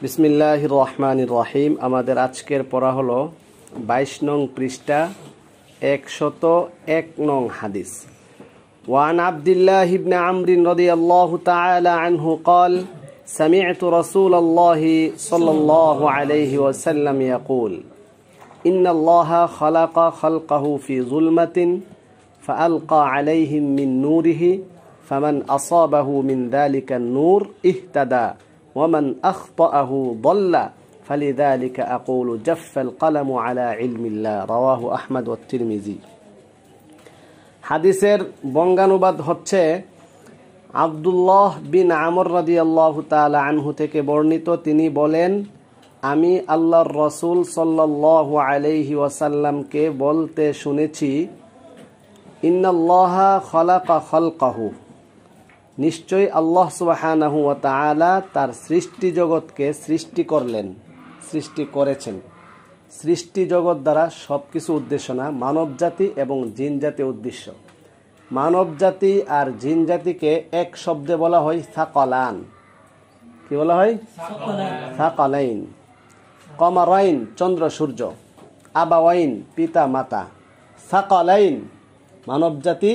বিসমিল্লাহির রহমানির রহিম। আমাদের আজকের পড়া হলো 22 নং পৃষ্ঠা 101 নং হাদিস। ওয়ান আব্দুল্লাহ ইবনে আমর রাদিয়াল্লাহু তাআলা আনহু قال سمعت رسول الله صلى الله عليه وسلم يقول إن الله خلق خلقه في ظلمة فألقى عليهم من نوره فمن أصابه من ذلك النور اهتدى ومن أخطأه ضل فلذلك أقول جف القلم على علم الله رواه أحمد والترمذي। হাদিসের বঙ্গানুবাদ হচ্ছে আব্দুল্লাহ বিন আমর রাদিয়াল্লাহু তাআলা আনহু থেকে বর্ণিত। তিনি বলেন, আমি আল্লাহর রসুল সাল্লাল্লাহু আলাইহি ওয়াসাল্লামকে বলতে শুনেছি, ইন্নাল্লাহা খালাকা খালকাহু, নিশ্চয়ই আল্লাহ সুবহানাহু ওয়া তাআলা তার সৃষ্টি জগৎকে সৃষ্টি করেছেন। সৃষ্টি জগৎ দ্বারা সব কিছু উদ্দেশ্য না, মানব জাতি এবং জিন জাতি উদ্দেশ্য। মানব জাতি আর জিন জাতিকে এক শব্দে বলা হয় সাকালান। কি বলা হয়? সাকালাইন। কমারাইন চন্দ্র সূর্য, আবাওয়াইন পিতা মাতা, সাকালাইন মানব জাতি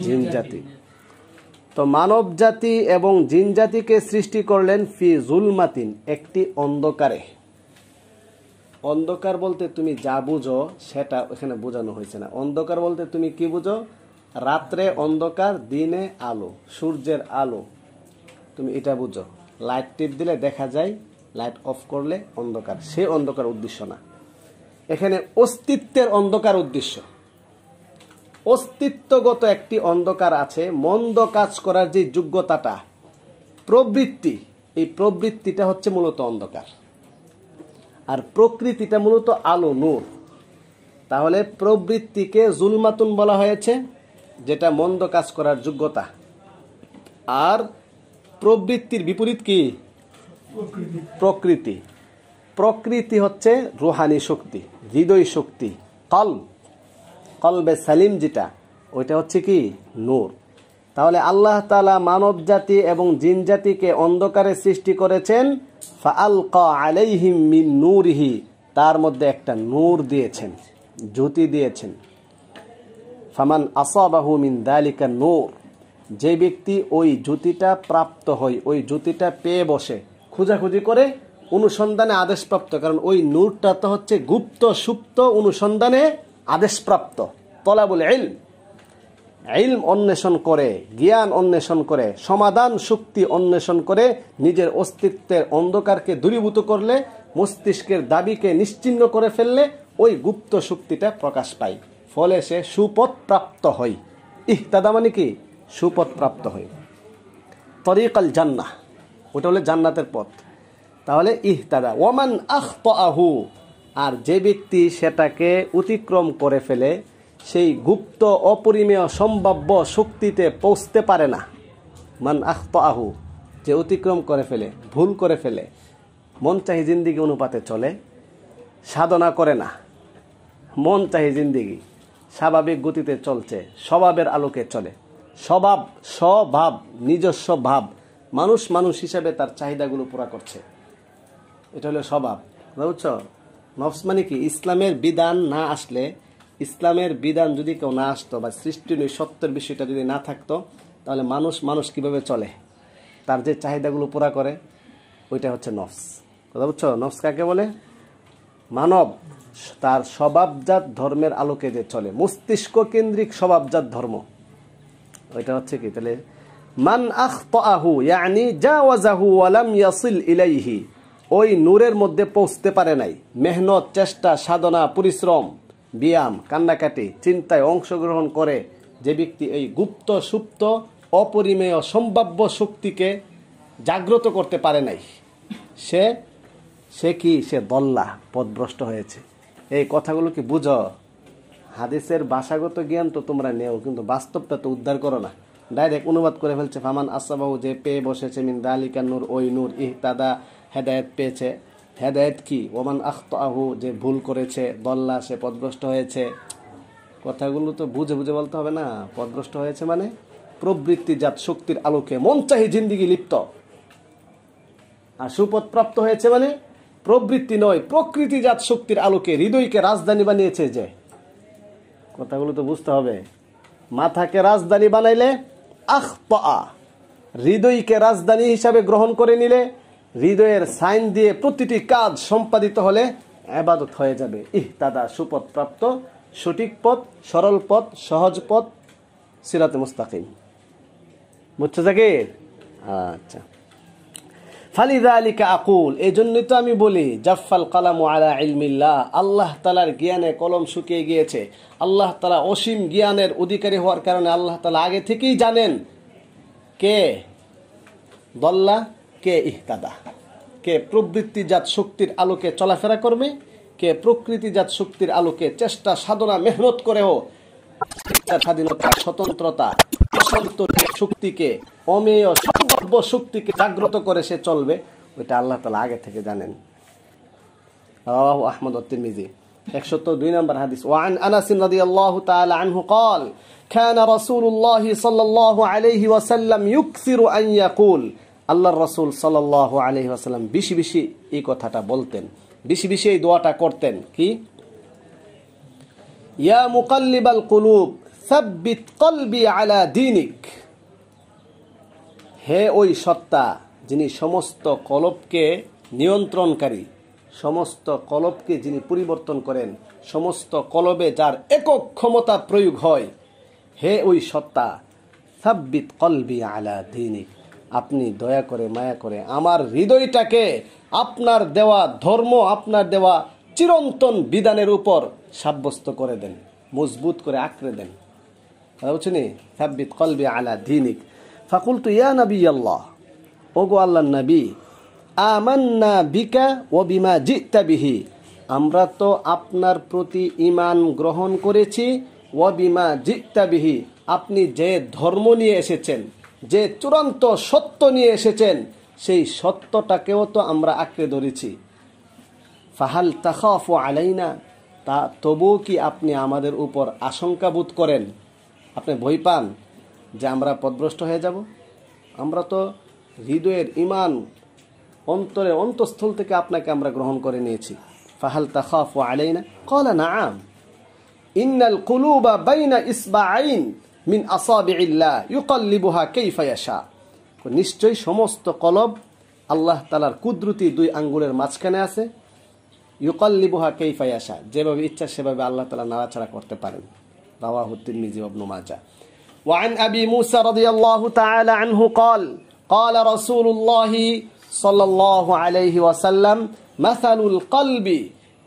জিন জাতি। তো মানব জাতি এবং জিন জাতিকে সৃষ্টি করলেন ফি জুলমাতিন, একটি অন্ধকারে। অন্ধকার বলতে তুমি যা বুঝো সেটা এখানে বোঝানো হয়েছে না। অন্ধকার বলতে তুমি কি বুঝো? রাত্রে অন্ধকার, দিনে আলো, সূর্যের আলো, তুমি এটা বুঝো। লাইট টিপ দিলে দেখা যায়, লাইট অফ করলে অন্ধকার। সে অন্ধকার উদ্দেশ্য না, এখানে অস্তিত্বের অন্ধকার উদ্দেশ্য। অস্তিত্বগত একটি অন্ধকার আছে, মন্দ কাজ করার যে যোগ্যতাটা, প্রবৃত্তি, এই প্রবৃত্তিটা হচ্ছে মূলত অন্ধকার, আর প্রকৃতিটা মূলত আলো, নূর। তাহলে প্রবৃত্তিকে জুলমাতুন বলা হয়েছে, যেটা মন্দ কাজ করার যোগ্যতা। আর প্রবৃত্তির বিপরীত কি? প্রকৃতি। প্রকৃতি হচ্ছে রুহানি শক্তি, হৃদয় শক্তি, কলবে সালিম, যেটা ওইটা হচ্ছে কি? নূর। তাহলে আল্লাহ তাআলা মানব জাতি এবং জিন জাতিকে অন্ধকারে সৃষ্টি করেছেন, ফাআলকা আলাইহিম মিন নূরিহি, তার মধ্যে একটা নূর দিয়েছেন, জ্যোতি দিয়েছেন। ফামান আসাবাহু মিন যালিকা নূর, যে ব্যক্তি ওই জ্যোতিটা প্রাপ্ত হয়, ওই জ্যোতিটা পেয়ে বসে, খোঁজাখুঁজি করে, অনুসন্ধানে আদেশপ্রাপ্ত। কারণ ওই নূরটা তো হচ্ছে গুপ্ত সুপ্ত অনুসন্ধানে আদেশপ্রাপ্ত। তলাবুল ইলম, ইলম অন্বেষণ করে, জ্ঞান অন্বেষণ করে, সমাধান শক্তি অন্বেষণ করে, নিজের অস্তিত্বের অন্ধকারকে দূরীভূত করলে, মস্তিষ্কের দাবিকে নিশ্চিহ্ন করে ফেললে ওই গুপ্ত শক্তিটা প্রকাশ পায়। ফলে সে সুপথ প্রাপ্ত হয়। ইহতাদা মানে কি? সুপথ প্রাপ্ত হয়। তরিকাল জান্নাহ, ওটা হলো জান্নাতের পথ। তাহলে ইহতাদা। ওয়ামান আখতাহু, আর যে ব্যক্তি সেটাকে অতিক্রম করে ফেলে, সেই গুপ্ত অপরিমেয় সম্ভাব্য শক্তিতে পৌঁছতে পারে না। মান আখতাহু, যে অতিক্রম করে ফেলে, ভুল করে ফেলে, মন চাহি জিন্দিগি অনুপাতে চলে, সাধনা করে না, মন চাহি জিন্দিগি স্বাভাবিক গতিতে চলছে, স্বভাবের আলোকে চলে। স্বভাব নিজস্ব ভাব, মানুষ হিসাবে তার চাহিদাগুলো পুরা করছে, এটা হলো স্বভাব। বুঝছো? নফস মানে কি? ইসলামের বিধান না আসলে, ইসলামের বিধান যদি কেউ না আসতো, বা সৃষ্টি সত্যের বিষয়টা যদি না থাকতো, তাহলে মানুষ কিভাবে চলে, তার যে চাহিদাগুলো পুরা করে, ওইটা হচ্ছে নফস। কথা বুঝছো? নফস কাকে বলে? মানব তার স্বভাবজাত ধর্মের আলোকে যে চলে, মস্তিষ্ক কেন্দ্রিক স্বভাবজাত ধর্ম, ওইটা হচ্ছে কি? তাহলে মান আখতাহু ইয়ানি জাওয়াজাহু ওয়া লাম ইয়াসিল ইলাইহি, ওই নূরের মধ্যে পৌঁছতে পারে নাই। মেহনত, চেষ্টা, সাধনা, পরিশ্রম, ব্যায়াম, কান্নাকাটি, চিন্তায় অংশগ্রহণ করে যে ব্যক্তি এই গুপ্ত সুপ্ত অপরিমেয় সম্ভাব্য শক্তিকে জাগ্রত করতে পারে নাই, সে কি? সে দল্লা, পথভ্রষ্ট হয়েছে। এই কথাগুলো কি বুঝো? হাদিসের ভাষাগত জ্ঞান তো তোমরা নেও, কিন্তু বাস্তবটা তো উদ্ধার করো না। ডাইরেক্ট অনুবাদ করে ফেলছে, ফামান আসাবাহু, যে পেয়ে বসেছে, মিন যালিকা নূর, ওই নূর, ইহতাদা, হেদায়েত পেয়েছে। হেদায়েত কি? ওমান আখতাহু, যে ভুল করেছে, দল্লা, সে পথভ্রষ্ট হয়েছে। কথাগুলো তো বুঝে বলতে হবে না। পথভ্রষ্ট হয়েছে মানে প্রবৃত্তিজাত শক্তির আলোকে মন চাহি জিন্দিগি লিপ্ত, আর সুপথ প্রাপ্ত হয়েছে মানে প্রবৃত্তি নয়, প্রকৃতিজাত শক্তির আলোকে হৃদয়কে রাজধানী বানিয়েছে। যে কথাগুলো তো বুঝতে হবে। মাথাকে রাজধানী বানাইলে আখতা, হৃদয়কে রাজধানী হিসাবে গ্রহণ করে নিলে, হৃদয়ের সাইন দিয়ে প্রতিটি কাজ সম্পাদিত হলে ইবাদত হয়ে যাবে। ইহতাদা, সুপথ প্রাপ্ত, সঠিক পথ, সরল পথ, সহজ পথ, সিরাতে মুস্তাকিম। বুঝছো জাকির? আচ্ছা, ফালিযালিকা আকুল, এই জন্যই তো আমি বলি জাফাল কালামু আলা ইলমিল্লাহ, আল্লাহ তাআলার জ্ঞানে কলম শুকিয়ে গিয়েছে। আল্লাহ তাআলা অসীম জ্ঞানের অধিকারী হওয়ার কারণে আল্লাহ তাআলা আগে থেকেই জানেন কে দল্লা, কে ইহতাদা, কে প্রবৃত্তিজাত শক্তির আলোকে চলাফেরা করবে, কে প্রকৃতিজাত শক্তির আলোকে চেষ্টা সাধনা মেহনত করেও স্বাধীনতা, স্বতন্ত্রতা, শক্তিকে, অমেয় সম্ভাব্য শক্তিকে জাগ্রত করে সে চলবে, ওইটা আল্লাহ তাআলা আগে থেকে জানেন। রাওয়াহু আহমদ ও তিরমিজি। 102 নম্বর হাদিস, ওয়ান আনাস রাদিয়াল্লাহু তাআলা আনহু قال كان رسول الله صلى الله عليه وسلم يكثر ان يقول, আল্লাহর রাসূল সাল্লাল্লাহু আলাইহি ওয়াসাল্লাম বেশি বেশি এই কথাটা বলতেন, বেশি বেশি এই দোয়াটা করতেন। কি? ইয়া মুকাল্লিবাল কুলুব সাব্বিত কলবি আলা দীনিক, হে ওই সত্তা যিনি সমস্ত কলবকে নিয়ন্ত্রণকারী, সমস্ত কলবকে যিনি পরিবর্তন করেন, সমস্ত কলবে যার একক ক্ষমতা প্রয়োগ হয়, হে ওই সত্তা, সাব্বিত কলবি আলা দীনিক, আপনি দয়া করে মায়া করে আমার হৃদয়টাকে আপনার দেওয়া ধর্ম, আপনার দেওয়া চিরন্তন বিধানের উপর সাব্যস্ত করে দেন, মজবুত করে আঁকড়ে দেন। বুঝছেন? সাব্বিত কলবি আলা দীনিক। ফাকুলতু ইয়া নাবিয়াল্লাহ, ওগো আল্লাহর নবী, আমান্না বিকা ওয়া বিমা জিতা বিহি, আমরা তো আপনার প্রতি ঈমান গ্রহণ করেছি, ওয়া বিমা জিতা বিহি, আপনি যে ধর্ম নিয়ে এসেছেন, যে চূড়ান্ত সত্য নিয়ে এসেছেন, সেই সত্যটাকেও তো আমরা আঁকড়ে ধরেছি। ফাহাল তাখাফু আলাইনা, তা তবুও কি আপনি আমাদের উপর আশঙ্কা বোধ করেন, আপনি ভয় পান যে আমরা পথভ্রষ্ট হয়ে যাব? আমরা তো হৃদয়ের ঈমান অন্তরের অন্তঃস্থল থেকে আপনাকে আমরা গ্রহণ করে নিয়েছি। ফাহাল তাখাফু আলাইনা ক্বালা নাআম ইন্নাল কুলুবা বাইনা ইসবাআইন মিন আসাবিইল্লাহ ইউকাল্লিবুহা কাইফা ইয়াশা, নিশ্চয়ই সমস্ত কলব আল্লাহ তাআলার কুদরতি দুই আঙ্গুলের মাঝখানে আছে। ইউকাল্লিবুহা কাইফা ইয়াশা, যেভাবে ইচ্ছা সেভাবে আল্লাহ তাআলা নাড়াচাড়া করতে পারেন। রাওয়াহু তিরমিজি ওয়া ইবনে মাজাহ। وعن أبي موسى رضي الله تعالى عنه قال قال رسول الله صلى الله عليه وسلم مثل القلب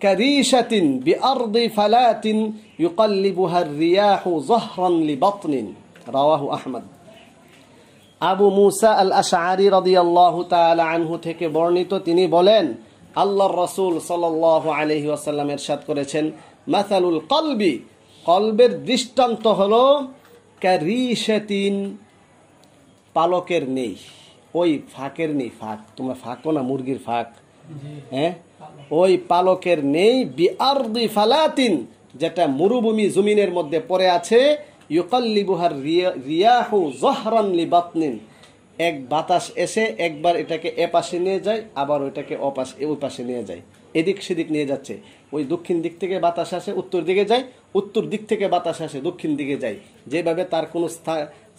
كريشة بأرض فلاة يقلبها الرياح ظهرا لبطن, رواه أحمد। আবু মুসা আল আশআরী রাদিয়াল্লাহু তাআলা আনহু থেকে বর্ণিত, তিনি বলেন আল্লাহর রাসূল সাল্লাল্লাহু আলাইহি ওয়াসাল্লাম ইরশাদ করেছেন, মাসালুল কলবি, কলবের দৃষ্টান্ত হলো কারিশাতিন, পালকের নেই, ওই ফাঁকের নেই, ফাঁক তোমরা ফাঁকো না মুরগির ফাঁক, হ্যাঁ, ওই পালকের নেই, বিআরদি ফালাতিন, যেটা মরুভূমি জমিনের মধ্যে পড়ে আছে, ইউকাল্লিবুহার রিয়াহু যহরান লিবাতনিন, এক বাতাস এসে একবার এটাকে এ পাশে নিয়ে যায়, আবার ওইটাকে ওই পাশে নিয়ে যায়, এদিক সেদিক নিয়ে যাচ্ছে। ওই দক্ষিণ দিক থেকে বাতাস আসে উত্তর দিকে যায়, উত্তর দিক থেকে বাতাস আসে দক্ষিণ দিকে যায়, যেভাবে তার কোনো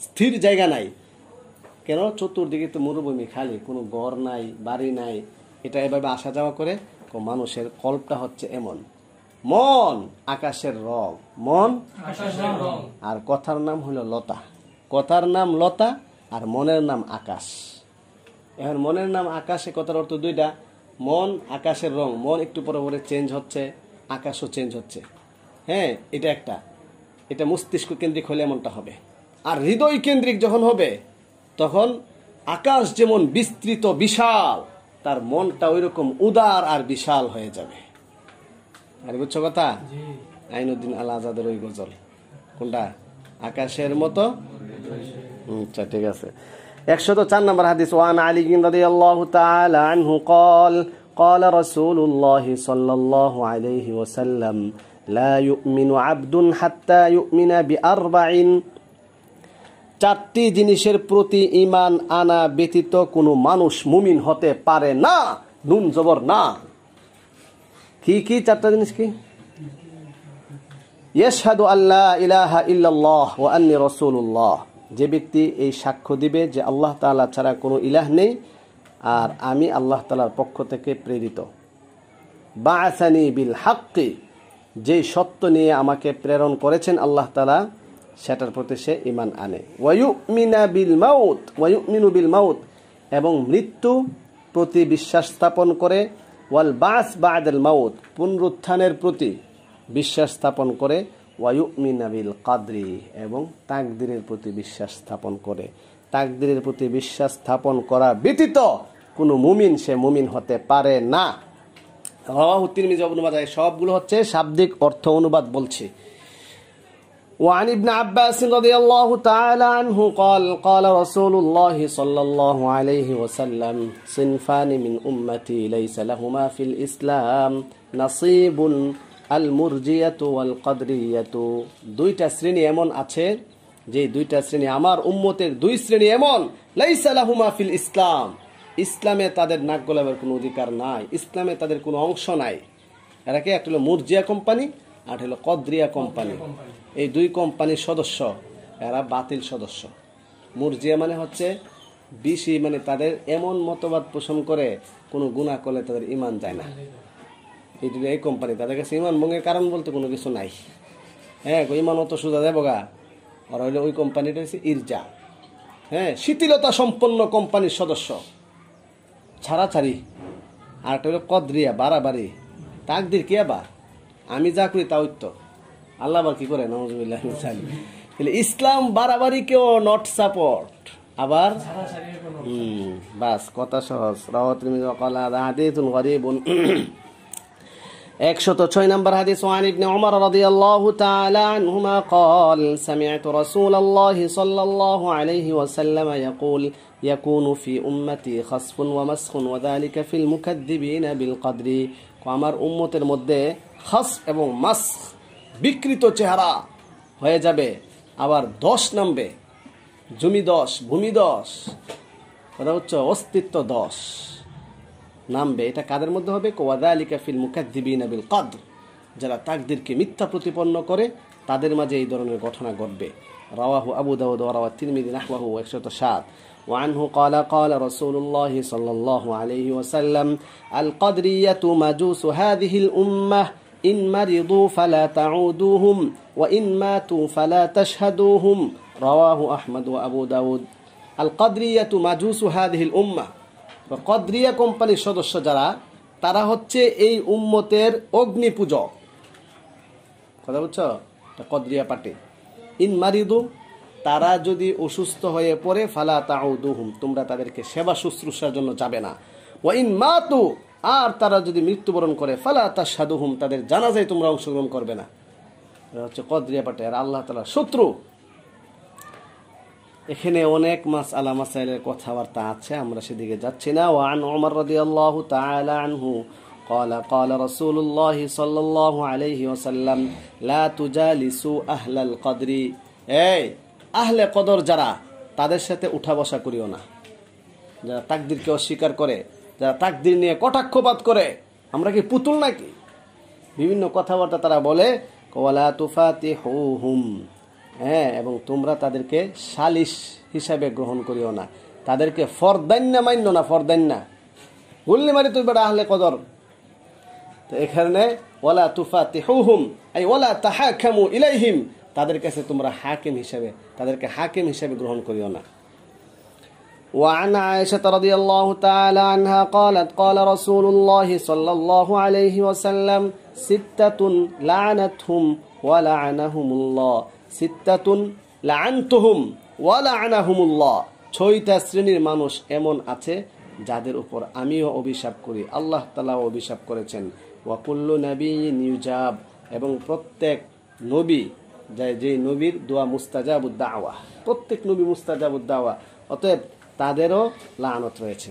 স্থির জায়গা নাই। কেন? চতুর্দিকে তো মরুভূমি, খালি, কোনো ঘর নাই, বাড়ি নাই, এটা এভাবে আসা যাওয়া করে। মানুষের কল্পটা হচ্ছে এমন। মন আকাশের রং, মন আর কথার নাম হলো লতা, কথার নাম লতা আর মনের নাম আকাশ। এখন মনের নাম আকাশে কথার অর্থ দুইটা, মন আকাশের রং, মন একটু পরে পরে চেঞ্জ হচ্ছে, আকাশও চেঞ্জ হচ্ছে, হ্যাঁ, এটা একটা, এটা মস্তিষ্ক কেন্দ্রিক হলে এমনটা হবে। আর হৃদয় কেন্দ্রিক যখন হবে তখন আকাশ যেমন বিস্তৃত বিশাল, তার মনটা ওই রকম উদার আর বিশাল হয়ে যাবে। আর বুঝছো কথা? আইনুদ্দিন আল আজাদের ওই গজল কোনটা? আকাশের মতো। আচ্ছা, ঠিক আছে। 104 নম্বর হাদিস, ওয়ান আলী রাদিয়াল্লাহু তাআলা আনহু قال قال رسول الله صلى الله عليه وسلم لا يؤمن عبد حتى يؤمن بأربع চারটি জিনিসের প্রতি ঈমান আনা ব্যতীত কোনো মানুষ মুমিন হতে পারে না। নুন জবর না। কি কি চারটা জিনিস কি? ইয়াশহাদু আল্লা ইলাহা ইল্লাল্লাহ ওয়া আন্নী রাসূলুল্লাহ, যে ব্যক্তি এই সাক্ষ্য দিবে যে আল্লাহ তাআলা ছাড়া কোনো ইলাহ নেই আর আমি আল্লাহ তাআলার পক্ষ থেকে প্রেরিত। বাআসানি বিল হাক্কি, যে সত্য নিয়ে আমাকে প্রেরণ করেছেন আল্লাহ তাআলা, সেটার প্রতি সে ঈমান আনে। ওয়ায়ুমিনা বিল মাউত, ওয়ায়ুমিনু বিল মাউত, এবং মৃত্যু প্রতি বিশ্বাস স্থাপন করে। ওয়াল বাস বা'দাল মাউত, পুনরুত্থানের প্রতি বিশ্বাস স্থাপন করে। ওয়ায়ুমিনা বিল কাদরি, এবং তাকদীরের প্রতি বিশ্বাস স্থাপন করে। তাকদীরের প্রতি বিশ্বাস স্থাপন করা ব্যতীত কোনো মুমিন সে মুমিন হতে পারে না। রাওয়াহু তিরমিজি অনুবাদ, সবগুলো হচ্ছে শাব্দিক অর্থ অনুবাদ বলছে। وعن ابن عباس رضي الله تعالى عنه قال قال رسول الله صلى الله عليه وسلم صنفان من أمتي ليس لهما في الإسلام نصيب المرجية والقدرية, দুইটা শ্রেণী এমন আছে যে দুইটা শ্রেণী আমার উম্মতের দুই শ্রেণী এমন, লাইসা লাহুমা ফিল ইসলাম, ইসলামে তাদের নাক গলাবার কোনো অধিকার নাই, ইসলামে তাদের কোনো অংশ নাই। এরা কি? একটা হলো মুরজিয়া কোম্পানি আর হলো কদরিয়া কোম্পানি। এই দুই কোম্পানির সদস্য, এরা বাতিল সদস্য। মুরজিয়া মানে হচ্ছে বেশি, মানে তাদের এমন মতবাদ পোষণ করে কোনো গুনাহ করলে তাদের ঈমান যায় না। এই কোম্পানি, তাদের কাছে ঈমান ভঙ্গের কারণ বলতে কোনো কিছু নাই। হ্যাঁ, ঈমান অত সোজা দেবো গা। ওরা হইলো ওই কোম্পানিটা হচ্ছে ইরজা। হ্যাঁ, শিথিলতা সম্পন্ন কোম্পানির সদস্য, ছাড়াছাড়ি। আর একটা হলো কদরিয়া, বাড়াবাড়ি। তাকদির কি আবার? আমি যা করি তা হইতো, আল্লাহ আবার কি করে? নাউজুবিল্লাহ। ইসলাম বাড়াবাড়ি কেউ নট সাপোর্ট, আবার বাস কথা সহজ। রাওয়াহু তিরমিজি ওয়া ক্বালা হাদিসুন গরীবুন। 106 নম্বর হাদিস। ওয়ান ইবনে উমর রাদিয়াল্লাহু তাআলা আনহুমা قال سمعت رسول الله صلى الله عليه وسلم يقول يكون في امتي خسف ومسخ وذلك في المكذبين بالقدر, আমার উম্মতের মধ্যে খাসফ এবং মাসখ, বিকৃত চেহারা হয়ে যাবে, আবার দশ নামবে, জমি দশ, ভূমি দশ, কথা হচ্ছে অস্তিত্ব দশ নামবে। এটা কাদের মধ্যে হবে? ওয়াযালিকা ফিল মুকাদ্দিবিনা বিল কদর, যারা তাকদীরকে মিথ্যা প্রতিপন্ন করে তাদের মাঝে এই ধরনের ঘটনা ঘটবে। রাওয়াহু আবু দাউদ ওয়া রাওয়া তিরমিজি নাহওয়াহু 107। وعنه قال قال رسول الله صلى الله عليه وسلم القدرية مجوس هذه الأمة إن مرضوا فلا تعودوهم وإن ماتوا فلا تشهدوهم رواه أحمد وأبو داود। القدرية مجوس هذه الأمة, কদরিয়া কোম্পানির সদস্য যারা, তারা হচ্ছে এই উম্মতের অগ্নি পূজক। কথা বুঝছো? কদরিয়া পার্টি। ইন মারিদু, তারা যদি অসুস্থ হয়ে পড়ে, ফালা তাউদুহুম, তোমরা তাদেরকে সেবা শুশ্রূষার জন্য যাবে না। ওয়া ইন মাতু, আর তারা যদি মৃত্যুবরণ করে, ফালা তাশহাদুহুম, তাদের জানাজায় তোমরা অংশগ্রহণ করবে না। এটা হচ্ছে কদরিয়া পার্টি, আর আল্লাহ তাআলার শত্রু। এখানে অনেক মাসআলা মাসাইলের কথাবার্তা আছে, আমরা সেদিকে যাচ্ছি না। ওয়ান উমর রাদিয়াল্লাহু তাআলা আনহু قال قال رسول الله صلى الله عليه وسلم لا تجالسوا أهل القدر, এই আহলে কদর যারা, তাদের সাথে উঠা বসা করিও না। যারা তাকদীরকে অস্বীকার করে, যারা তাকদীর নিয়ে কটাক্ষপাত করে, আমরা কি পুতুল নাকি? বিভিন্ন কথাবার্তা তারা বলে। ওয়ালা তুফাতিহুহুম, হ্যাঁ, এবং তোমরা তাদেরকে সালিশ হিসাবে গ্রহণ করিও না, তাদেরকে ফরদান্না মান্য না, ফরদান্না গুল্লি মারি তুই বেটা আহলে কদর। তো এখানে ওয়ালা তুফাতিহুহুম আই ওয়ালা তাহাকামু ইলাইহিম, তাদের কাছে তোমরা হাকিম হিসাবে, তাদেরকে হাকিম হিসাবে গ্রহণ করিও না। وعن عائشة رضي الله تعالى عنها قالت قال رسول الله صلى الله عليه وسلم ستة لعنتهم ولعنهم الله সিত্তাতুন লাআনতুহুম ওয়া লাআনাহুমুল্লাহ, 6টা শ্রেণীর মানুষ এমন আছে যাদের উপর আমিও অভিশাপ করি, আল্লাহ তাআলা অভিশাপ করেছেন। ওয়া কুল্লু নাবিয়্যিন ইউজাব, এবং প্রত্যেক নবী, যে নবীর দোয়া মুস্তাজাবুদ দাওয়া, প্রত্যেক নবী মুস্তাজাবুদ দাওয়া, অতএব তাদেরও লানত রয়েছে।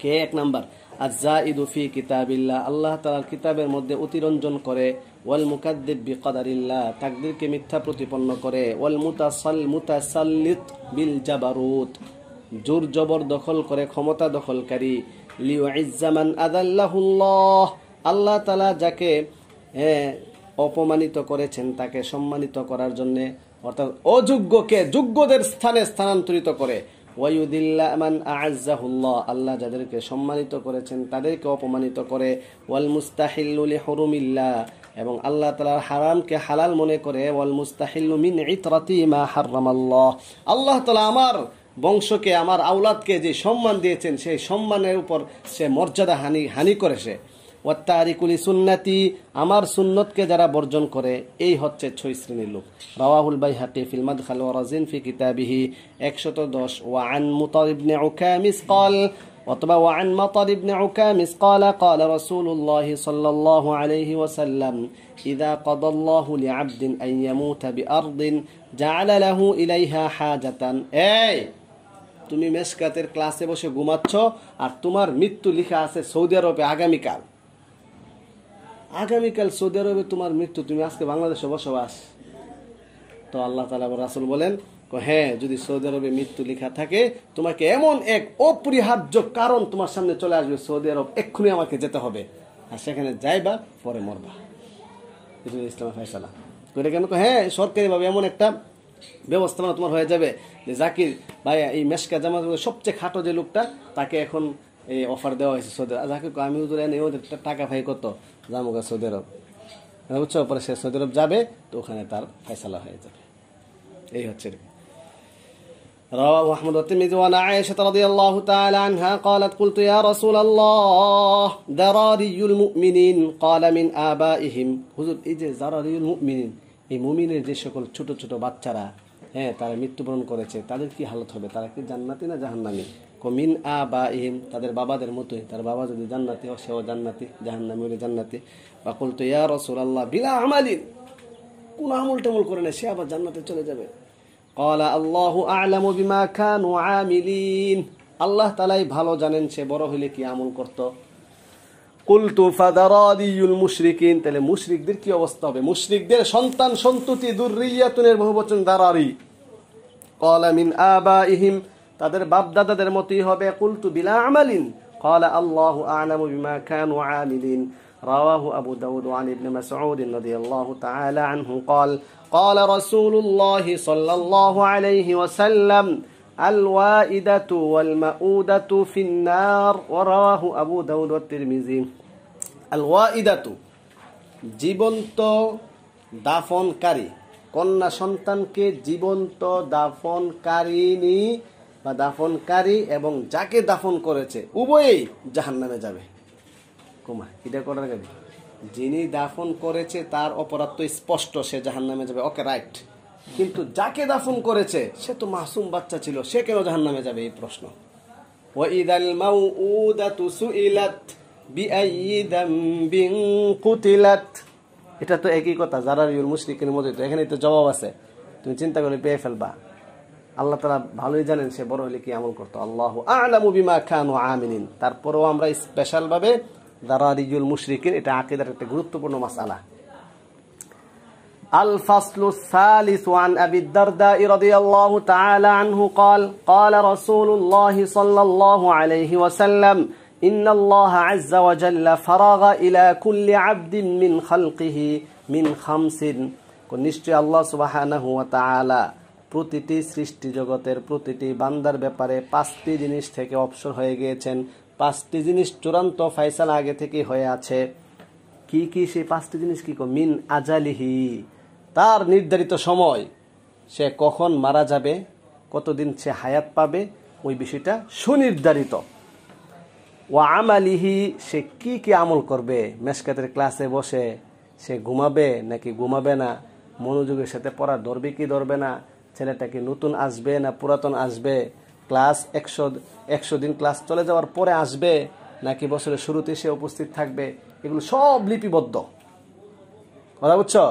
কে? 1 নাম্বার আয-যাইদু ফি কিতাবিল্লাহ, আল্লাহ তাআলার কিতাবের মধ্যে অতিরঞ্জন করে, ওয়াল মুকাদ্দিব বিকদারিল্লাহ, তাকদীরকে মিথ্যা প্রতিপন্ন করে, ওয়াল মুতাসাল্লিত বিল জাবারুত, জোর জবর দখল করে, ক্ষমতা দখলকারী, লিউইজ্জা মান আযাল্লাহুল্লাহ, আল্লাহ তাআলা যাকে অপমানিত করেছেন তাকে সম্মানিত করার জন্য, অর্থাৎ অযোগ্যকে যোগ্যদের স্থানে স্থানান্তরিত করে, ওয়ায়ুদিল্লা মান আ'আজ্জাহুল্লাহ, আল্লাহ যাদেরকে সম্মানিত করেছেন তাদেরকে অপমানিত করে, ওয়াল মুস্তাহিল্লু লিহুরুমিল্লাহ, এবং আল্লাহ তাআলার হারামকে হালাল মনে করে, ওয়াল মুস্তাহিল্লু মিন ইতরাতি মা হারামাল্লাহ, আল্লাহ তাআলা আমার বংশকে আমার আওলাদকে যে সম্মান দিয়েছেন সেই সম্মানের উপর সে মর্যাদা হানি করে, সে ওয়াত্তারিকু লিসুন্নতি, আমার সুন্নতকে যারা বর্জন করে, এই হচ্ছে 6 শ্রেণীর লোক। রাওয়াহুল বাইহাকি ফিল মাদখাল ওয়া রাজিন ফি কিতাবিহি 110। ওয়া আন মুতার ইবনে উকামিস قال, অথবা ওয়া আন মুতার ইবনে উকামিস قال قال রাসূলুল্লাহ সাল্লাল্লাহু আলাইহি ওয়াসাল্লাম ইযা কাদাল্লাহু লিআবদিন আন ইয়ামুতা বিআরদিন জাআলা লাহু ইলাইহা হাজাতান। এই তুমি মেশকাতের ক্লাসে বসে ঘুমাচ্ছ আর তোমার মৃত্যু লেখা আছে সৌদি আরবে আগামীকাল সৌদি আরবে তোমার মৃত্যু, তুমি আজকে বাংলাদেশে বসবাস। তো আল্লাহ তাআলা রাসূল বলেন, হ্যাঁ, যদি সৌদি আরবে মৃত্যু লেখা থাকে, তোমাকে এমন এক অপরিহার্য কারণ তোমার সামনে চলে আসবে, সৌদি আরব এক্ষুনি আমাকে যেতে হবে, আর সেখানে যাইবা, পরে মরবা। ইসলামের ফয়সালা করে কেন? হ্যাঁ, সরকারিভাবে এমন একটা ব্যবস্থাপনা তোমার হয়ে যাবে যে জাকির ভাই, এই মেশকা জামাত সবচেয়ে খাটো যে লোকটা, তাকে এখন এই অফার দেওয়া হয়েছে সৌদি আরব। জাকির আমি ওদের টাকা ভাই কত জামুগা সৌদি আরব, বুঝছো? পরে সে সৌদি আরব যাবে, তো ওখানে তার ফয়সালা হয়ে যাবে। এই হচ্ছে। رواه أحمد والترمذي وعن عائشة رضي الله تعالى عنها قالت قلت يا رسول الله ذراري المؤمنين قال من آبائهم। হুজুর, এই যে যারারিউল মুমিনিন, এই মুমিনের যে সকল ছোট ছোট বাচ্চারা, হ্যাঁ, তারা মৃত্যুবরণ করেছে, তাদের কি হালত হবে? তারা কি জান্নাতি না জাহান্নামী? মিন আবাইহিম, তাদের বাবাদের মতোই, তার বাবা যদি জান্নাতি হয় সেও জান্নাতি, জাহান্নামী হলে জান্নাতি। বা কুলতু ইয়া রাসূলুল্লাহ বিলা আমালিন, কোন আমল টামল করে না, সে আবার জান্নাতে চলে যাবে? ক্বালা আল্লাহু আ'লামু বিমা কানু আমিলিন, আল্লাহ তাআলাই ভালো জানেন সে বড় হইলে কি আমল করত। কুলতু ফাদারাদিউল মুশরিকিন, তাহলে মুশরিকদের কি অবস্থা হবে? মুশরিকদের সন্তান সন্ততি, যুররিয়াতুনের বহুবচন দারারি। ক্বালা মিন আবাইহিম, তাদের বাপ দাদাদের মতই হবে। কুলতু বিলা আমালিন, ক্বালা আল্লাহু আ'লামু বিমা কানু আমিলিন। رواه أبو داود عن ابن مسعود رضي الله تعالى عنه قال قال رسول الله صلى الله عليه وسلم الوائدة والمؤودة في النار ورواه أبو داود والترمذي। الوائدة, জীবন্ত দাফনকারী, কন্যা সন্তানকে জীবন্ত দাফনকারিনী বা দাফনকারী এবং যাকে দাফন করেছে উভয়েই জাহান্নামে যাবে। এটা করার আগে যিনি দাফন করেছে তার অপরাধ তো স্পষ্ট, সে জাহান্নামে যাবে, ওকে রাইট। কিন্তু যাকে দাফন করেছে সে তো মাসুম বাচ্চা ছিল, সে কেন জাহান্নামে যাবে? এই প্রশ্ন। ওয়াইদাল মাউউদাতু সুইলাত বিআইয়ি যামবিন কুতিলাত, এটা তো একই কথা, যারারিউল মুশরিকিন মধ্যে তো এখানে তো জবাব আছে, তুমি চিন্তা করে পেয়ে ফেলবা। আল্লাহ তাআলা ভালোই জানেন সে বড় হলে কি আমল করতো। আল্লাহু আ'লামু বিমা কানু আমিলিন। তারপরেও আমরা স্পেশাল ভাবে দারারিউল মুশরিকিন, এটা আকীদার একটা গুরুত্বপূর্ণ মাসআলা। আল ফাসলু সালিস ওয়ান আবি দারদা রাদিয়াল্লাহু তাআলা আনহু قال قال رسول الله صلى الله عليه وسلم إن الله عز وجل فرغ إلى كل عبد من خلقه من خمس। নিশ্চয় আল্লাহ সুবহানাহু ওয়া তাআলা প্রতিটি সৃষ্টি জগতের প্রতিটি বান্দার ব্যাপারে 5টি জিনিস থেকে অবসর হয়ে গিয়েছেন। 5টি জিনিস চূড়ান্ত ফয়সালা আগে থেকে হয়ে আছে। কি কি সেই 5টি জিনিস? কি মিন আজালিহি, তার নির্ধারিত সময়, সে কখন মারা যাবে, কতদিন সে হায়াত পাবে, ওই বিষয়টা সুনির্ধারিত। ওয়া আমালিহি, সে কি কি আমল করবে, মেশকাতের ক্লাসে বসে সে ঘুমাবে নাকি ঘুমাবে না, মনোযোগের সাথে পড়া ধরবে কি ধরবে না, ছেলেটা কি নতুন আসবে না পুরাতন আসবে, ক্লাস 100 দিন ক্লাস চলে যাওয়ার পরে আসবে নাকি বছরের শুরুতে সে উপস্থিত থাকবে, এগুলো সব লিপিবদ্ধ। কথা বুঝছো?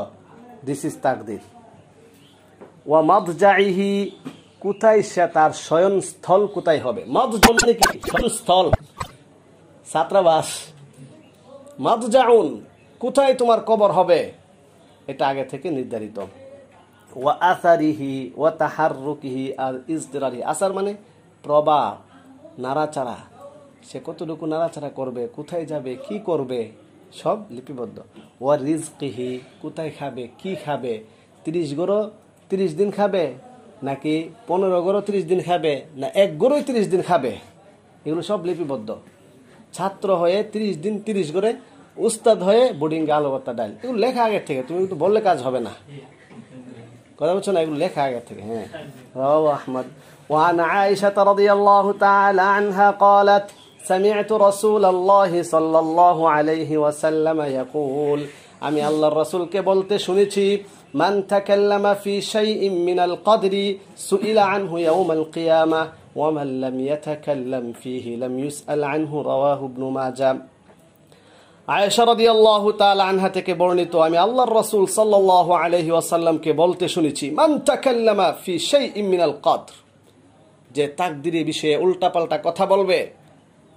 দিস ইজ তাকদির। ওয়া মাদজাইহি, কোথায় সে তার শয়নস্থল কোথায় হবে। মাদজা মানে কি? শয়নস্থল। ছাত্রাবাস। মাদজাউন, কোথায় তোমার কবর হবে, এটা আগে থেকে নির্ধারিত। ওয়া আসারিহি ওয়া তাহাররুকিহি আর ইজদিরারিহি, আসার মানে প্রবাহ, নাড়াচাড়া, সে কতটুকু নাড়াচাড়া করবে, কোথায় যাবে, কি করবে, সব লিপিবদ্ধ। ওয়া রিজকিহি, কোথায় খাবে, কি খাবে, 30 গরো 30 দিন খাবে, নাকি 15 গরো 30 দিন খাবে, না 1 গরোই 30 দিন খাবে, এগুলো সব লিপিবদ্ধ। ছাত্র হয়ে 30 দিন 30 করে, উস্তাদ হয়ে বোর্ডিং আলু ভর্তা ডাল, এগুলো লেখা আগে থেকে, তুমি কিন্তু বললে কাজ হবে না, কথা বলছো না, এগুলো লেখা আগে থেকে। হ্যাঁ, রাওয়াহু আহমদ। وعن عائشة رضي الله تعالى عنها قالت سمعت رسول الله صلى الله عليه وسلم يقول, আমি আল্লাহর রাসূলকে বলতে শুনেছি, মান তাকাল্লামা ফি শাইইন মিনাল কদরি সুইলা আনহু ইয়াউমাল কিয়ামাহ ওয়া মান লাম ইয়াতাকাল্লাম ফিহি লাম ইউসআল আনহু, রাওয়াহু ইবনে মাজাহ। আয়েশা রাদিয়াল্লাহু তাআলা আনহা থেকে বর্ণিত, আমি আল্লাহর রাসূল সাল্লাল্লাহু আলাইহি ওয়াসাল্লামকে বলতে শুনেছি, মান তাকাল্লামা ফি শাইইন মিনাল কদর, যে তাকদীরের বিষয়ে উল্টাপাল্টা কথা বলবে,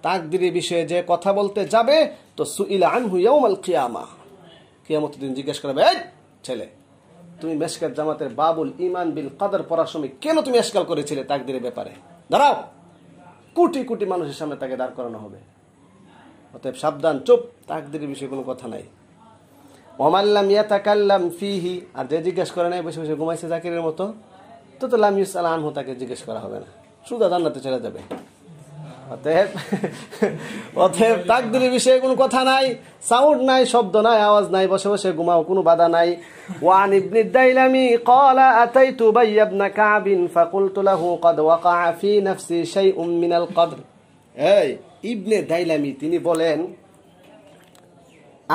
তাকদীরের বিষয়ে যে কথা বলতে যাবে, তো সুইলা আনহু ইয়াউমাল কিয়ামাহ, কিয়ামতের দিন জিজ্ঞেস করবে, এই ছেলে, তুমি মেশকাত জামাতের বাবুল ঈমান বিল কদর পড়ার সময় কেন তুমি ইশকাল করেছিলে তাকদীরের ব্যাপারে? দাঁড়াও, কোটি কোটি মানুষের সামনে তাকে দাঁড় করানো হবে। অতএব সাবধান, চুপ, তাকদীরের বিষয়ে কোনো কথা নাই। ওয়া মান লাম ইয়াতাকাল্লাম ফিহি, আর যে জিজ্ঞেস করে নাই, বসে বসে ঘুমাইছে জাকিরের মতো, তো লাম ইউসআল আনহু, তাকে জিজ্ঞেস করা হবে না, সুদা জান্নাতে চলে যাবে। অতএব তাকদীরের বিষয়ে কোনো কথা নাই, সাউন্ড নাই, শব্দ নাই, আওয়াজ নাই, বসে বসে ঘুমাও, কোনো বাধা নাই। ওয়ান ইবনে দাইলামি قال اتيت ابي بن كعب فقلت له قد وقع في نفسي شيء من القدر, এই ইবনে দাইলামি তিনি বলেন,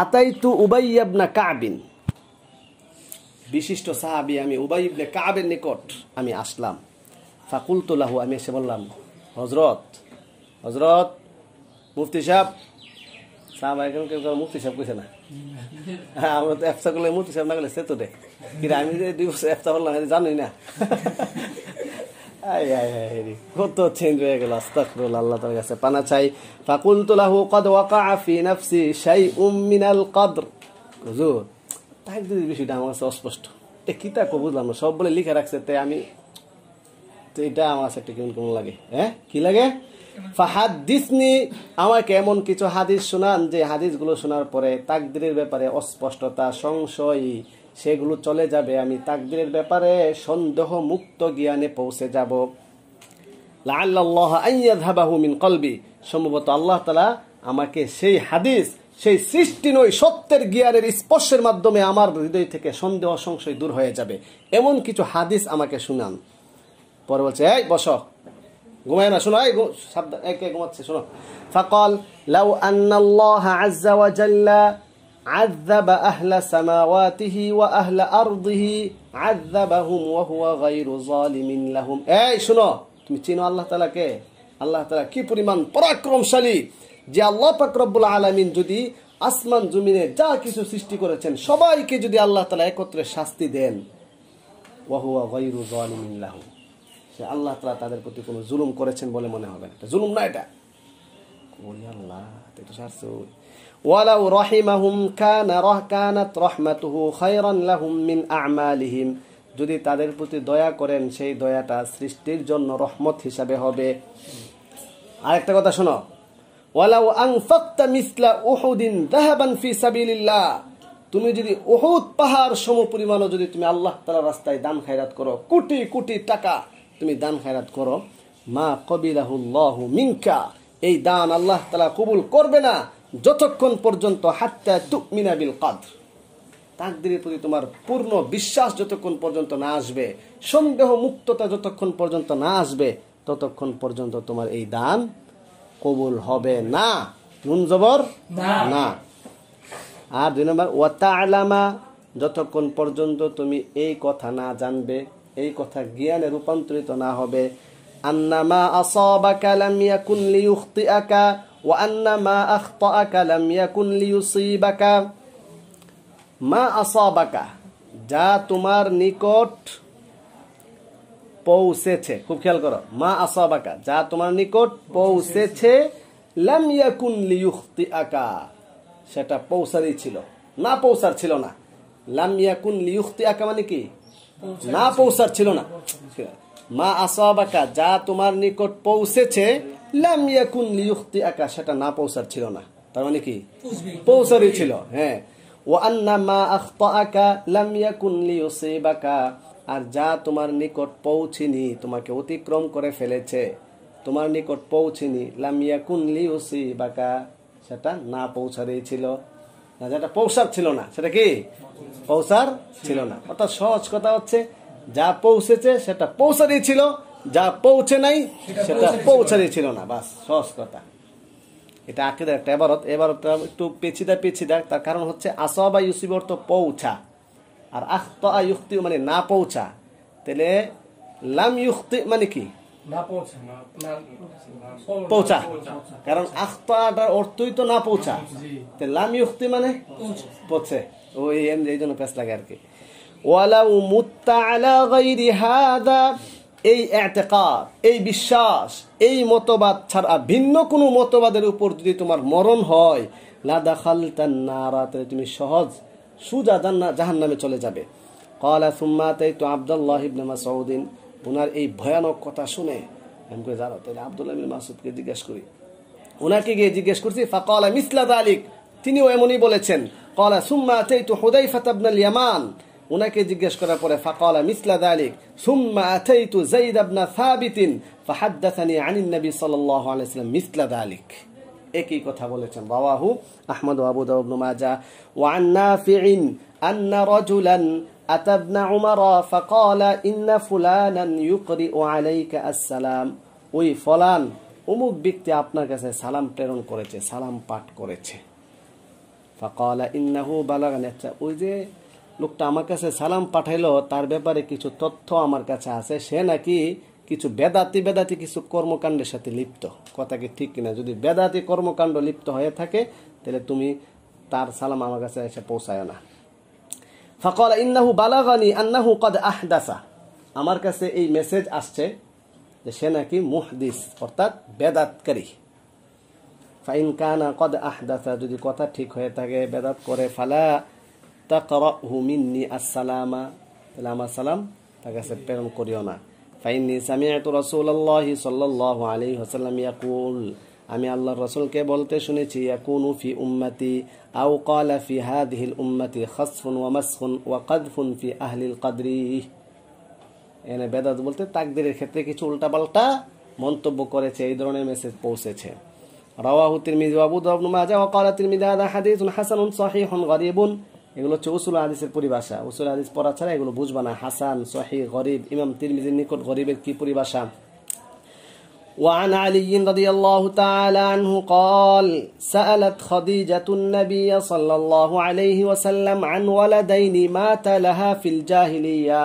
আতাইতু উবাই ইবনে কাব, বিশিষ্ট সাহাবী, আমি উবাই ইবনে কাবের নিকট আমি আসলাম। ফাকুলতু লাহু, আমি এসে বললাম, হযরত হযরত মুফতি সাহেব, সাহাবা এখন কেউ মুফতি সাহেব কইছে না, আমরা তো এফসা করলে মুফতি সাহেব না গেলে সে তো দে, কিন্তু আমি যে 2 বছর এফসা করলাম জানোই না, কত চেঞ্জ হয়ে গেল, আস্তাগফিরুল্লাহ, আল্লাহ তাআলার কাছে পানা চাই। ফাকুলতু লাহু ক্বাদ ওয়াকা ফি নাফসি শাইউম মিনাল কদর, হুজুর তাকদীরের বিষয়টা আমার কাছে অস্পষ্ট, এটা কি তা বুঝলাম না, সব বলে লিখে রাখছে, তাই আমি তো এটা আমার কাছে একটা কেমন লাগে। হ্যাঁ, কি লাগে? ফাহাদ্দিসনি, আমাকে এমন কিছু হাদিস শোনান যে হাদিসগুলো শোনার পরে তাকদীরের ব্যাপারে অস্পষ্টতা, সংশয়, সেগুলো চলে যাবে, আমি তাকদীরের ব্যাপারে সন্দেহ মুক্ত জ্ঞানে পৌঁছে যাব। লাআল্লাল্লাহ আন ইয়াযহাবাহু মিন কলবি, সম্ভবত আল্লাহ তাআলা আমাকে সেই হাদিস, সেই সৃষ্টি নয় সত্যের জ্ঞানের স্পর্শের মাধ্যমে আমার হৃদয় থেকে সন্দেহ সংশয় দূর হয়ে যাবে, এমন কিছু হাদিস আমাকে শুনান। পরে বলছে, এই বসো, ঘুমায় না, শোনো, এই সাবধান, একে ঘুমাচ্ছে, শোনো। ফাকাল লাউ আন্নাল্লাহ আযযা ওয়া জাল্লা আযাবা আহলা সামাওয়াতিহি ওয়া আহলা আরদিহি আযাবাহুম ওয়া হুয়া গায়রু যালিমিন লাহুম। এই শোনো, তুমি চিনো আল্লাহ তাআলাকে? আল্লাহ তাআলা কি পরিমাণ পরাক্রমশালী, যে আল্লাহ পাক রব্বুল আলামিন যদি আসমান জমিনে যা কিছু সৃষ্টি করেছেন সবাইকে যদি আল্লাহ তাআলা একত্রে শাস্তি দেন, ওয়া হুয়া গায়রু যালিমিন লাহুম, সে আল্লাহ তাআলা তাদের প্রতি কোনো জুলুম করেছেন বলে মনে হবে না, এটা জুলুম না, এটা ওই আল্লাহ এটা শাস্তি। ওয়ালাউ রাহিমাহুম কানাত রাহমাতুহু খায়রান লাহুম মিন আ'মালিহিম, যদি তাদের প্রতি দয়া করেন সেই দয়াটা সৃষ্টির জন্য রহমত হিসাবে হবে। আরেকটা কথা শোনো, ওয়ালাউ আনফাকতা মিসলা উহুদিন যাহাবান ফি সাবিলিল্লাহ, তুমি যদি উহুদ পাহাড় সমপরিমাণও যদি তুমি আল্লাহ তাআলার রাস্তায় দান খায়রাত করো, কোটি কোটি টাকা তুমি দান খায়রাত করো, মা কবিলাহুল্লাহু মিনকা, এই দান আল্লাহ তাআলা কবুল করবে না যতক্ষণ পর্যন্ত হাত্তা তুমিনা বিল কদর, তাকদীরের প্রতি তোমার পূর্ণ বিশ্বাস যতক্ষণ পর্যন্ত না আসবে, সন্দেহ মুক্ততা যতক্ষণ পর্যন্ত না আসবে, ততক্ষণ পর্যন্ত তোমার এই দান কবুল হবে না। নুন জবর না। আর 2 নম্বর, ওয়া তা'লামা, যতক্ষণ পর্যন্ত তুমি এই কথা না জানবে, এই কথা জ্ঞানে রূপান্তরিত না হবে, আন্নামা আসাবাকা লাম ইয়াকুন লিইখতিআকা ওয়া আন্নামা আখতাআকা লাম ইয়াকুন লিইউসিবাকা। মা আসাবাকা, যা তোমার নিকট পৌঁছেছে, খুব খেয়াল করো, মা আসাবাকা, যা তোমার নিকট পৌঁছেছে, লাম ইয়াকুন লিয়ুখতিআকা, সেটা পৌঁছারই ছিল, না পৌঁছার ছিল না। লাম ইয়াকুন লিয়ুখতিআকা মানে কি? না পৌঁছার ছিল না। মা আসাবাকা, যা তোমার নিকট পৌঁছেছে, লাম ইয়াকুন লিয়ুখতিআকা, সেটা না পৌঁছার ছিল না, তার মানে কি? পৌঁছারই ছিল। হ্যাঁ, ওয়া আন্না মা আখতাআকা লাম ইয়াকুন লিয়ুসিবাকা, আর যা তোমার নিকট পৌঁছেনি, তোমাকে অতিক্রম করে ফেলেছে, তোমার নিকট পৌঁছেনি, লাম ইয়াকুন লিয়ুসিবাকা, সেটা না পৌঁছারই ছিল না, যেটা পৌঁছার ছিল না সেটা কি? পৌঁছার ছিল না। অর্থাৎ সহজ কথা হচ্ছে, যা পৌঁছেছে সেটা পৌঁছারই ছিল, যা পৌঁছে নাই সেটা পৌঁছারই ছিল না, বাস সহজ কথা। এটা আকীদার একটা ইবারত। এবারটা একটু পেচিদা, তার কারণ হচ্ছে আসাবা ইউসিব অর্থ পৌঁছা, আর আখতা ইউখতি মানে না পৌঁছা। তাহলে লাম ইউখতি মানে কি? পৌঁছা, কারণ আখতাটার অর্থই তো না পৌঁছা। লাম ইউখতি মানে পৌঁছে, ওই এই জন্য পেশ লাগে আর কি। ওয়ালাউ মুত্তা আলা গায়রি হাদা, এই ইতিকাদ, এই বিশ্বাস, এই মতবাদ ছাড়া ভিন্ন কোনো মতবাদের উপর যদি তোমার মরণ হয়, লা দাখালতান নারা, তাহলে তুমি সহজ সুজা জাহান্নামে চলে যাবে। ক্বালা সুম্মা আতাইতু আব্দুল্লাহ ইবনে মাসউদ, ওনার এই ভয়ানক কথা শুনে আমি কই, জানো তাহলে আব্দুল্লাহ ইবনে মাসউদকে জিজ্ঞেস করি। ওনাকে গিয়ে জিজ্ঞেস করছি, ফাকালা মিসলা যালিক, তিনিও এমনই বলেছেন। ক্বালা সুম্মা আতাইতু হুযায়ফা ইবনে ইয়ামান, ওনাকে জিজ্ঞেস করার পরে ফাকালা মিসলা যালিক সুম্মা আতাইতু যায়েদ ইবনে সাবিত ফাহাদাসানি আনিন নবী সাল্লাল্লাহু আলাইহি ওয়াসাল্লাম মিসলা যালিক, একই কথা বলেছেন। রাওয়াহু আহমদ ওয়া আবু দাউদ ইবনে মাজাহ। ওয়া আন নাফি'in আন্না রাজুলান আতা ইবনে উমর ফাকালা ইন্না ফুলানান ইউকরিউ আলাইকা আসসালাম, ওই ফলান অমুক ব্যক্তি আপনার কাছে সালাম প্রেরণ করেছে, সালাম পাঠ করেছে। ফাকালা ইন্নাহু বালাগানি, আচ্ছা ওই যে লোকটা আমার কাছে সালাম পাঠাইলো, তার ব্যাপারে কিছু তথ্য আমার কাছে আছে, সে নাকি কিছু বেদাতি কিছু কর্মকাণ্ডের সাথে লিপ্ত। কথা কি ঠিক কিনা? যদি বেদাতি কর্মকাণ্ড লিপ্ত হয়ে থাকে, তাহলে তুমি তার সালাম আমার কাছে এসে পৌঁছায় না। ফাকালা ইন্নাহু বালাগানি আন্নাহু ক্বাদ আহদাসা, আমার কাছে এই মেসেজ আসছে যে সে নাকি মুহদিস, অর্থাৎ বেদাতকারী। ফাইন কানা ক্বাদ আহদাসা, যদি কথা ঠিক হয়ে থাকে, বেদাত করে, ফালা তাকরাহু মিন্নি আসসালামা, তাহলে আমার সালাম তার কাছে প্রেরণ করিও না। ফাইন্নী সামিআতু রাসূলুল্লাহি সাল্লাল্লাহু আলাইহি ওয়াসাল্লাম ইয়াকুল, আমি আল্লাহর রাসূলকে বলতে শুনেছি, ইয়াকুনু ফি উম্মতি আও ক্বালা ফি হাযিহিল উম্মতি খাসফুন ওয়া মাসখুন ওয়া কাযফুন ফি আহলিল কদরি। এনে বেদাত বলতে তাকদীরের ক্ষেত্রে কিছু উল্টাপাল্টা মন্তব্য করেছে, এই ধরনের মেসেজ পৌঁছেছে। রাওয়াহু তিরমিজি ওয়া আবু দাউদ ইবনে মাজাহ ওয়া ক্বালা তিরমিজি হাযা হাদীসুন হাসানুন সহিহুন গরীবুন। এগুলো হচ্ছে উসুল হাদিসের পরিভাষা। উসুল হাদিস পড়া ছাড়া এগুলো বুঝবা না। হাসান, সহিহ, গরীব, ইমাম তিরমিজির নিকট গরীবের কি পরিভাষা। وعن علي رضي الله تعالى عنه قال سألت خديجة النبي صلى الله عليه وسلم عن ولدين مات لها في الجاهلية,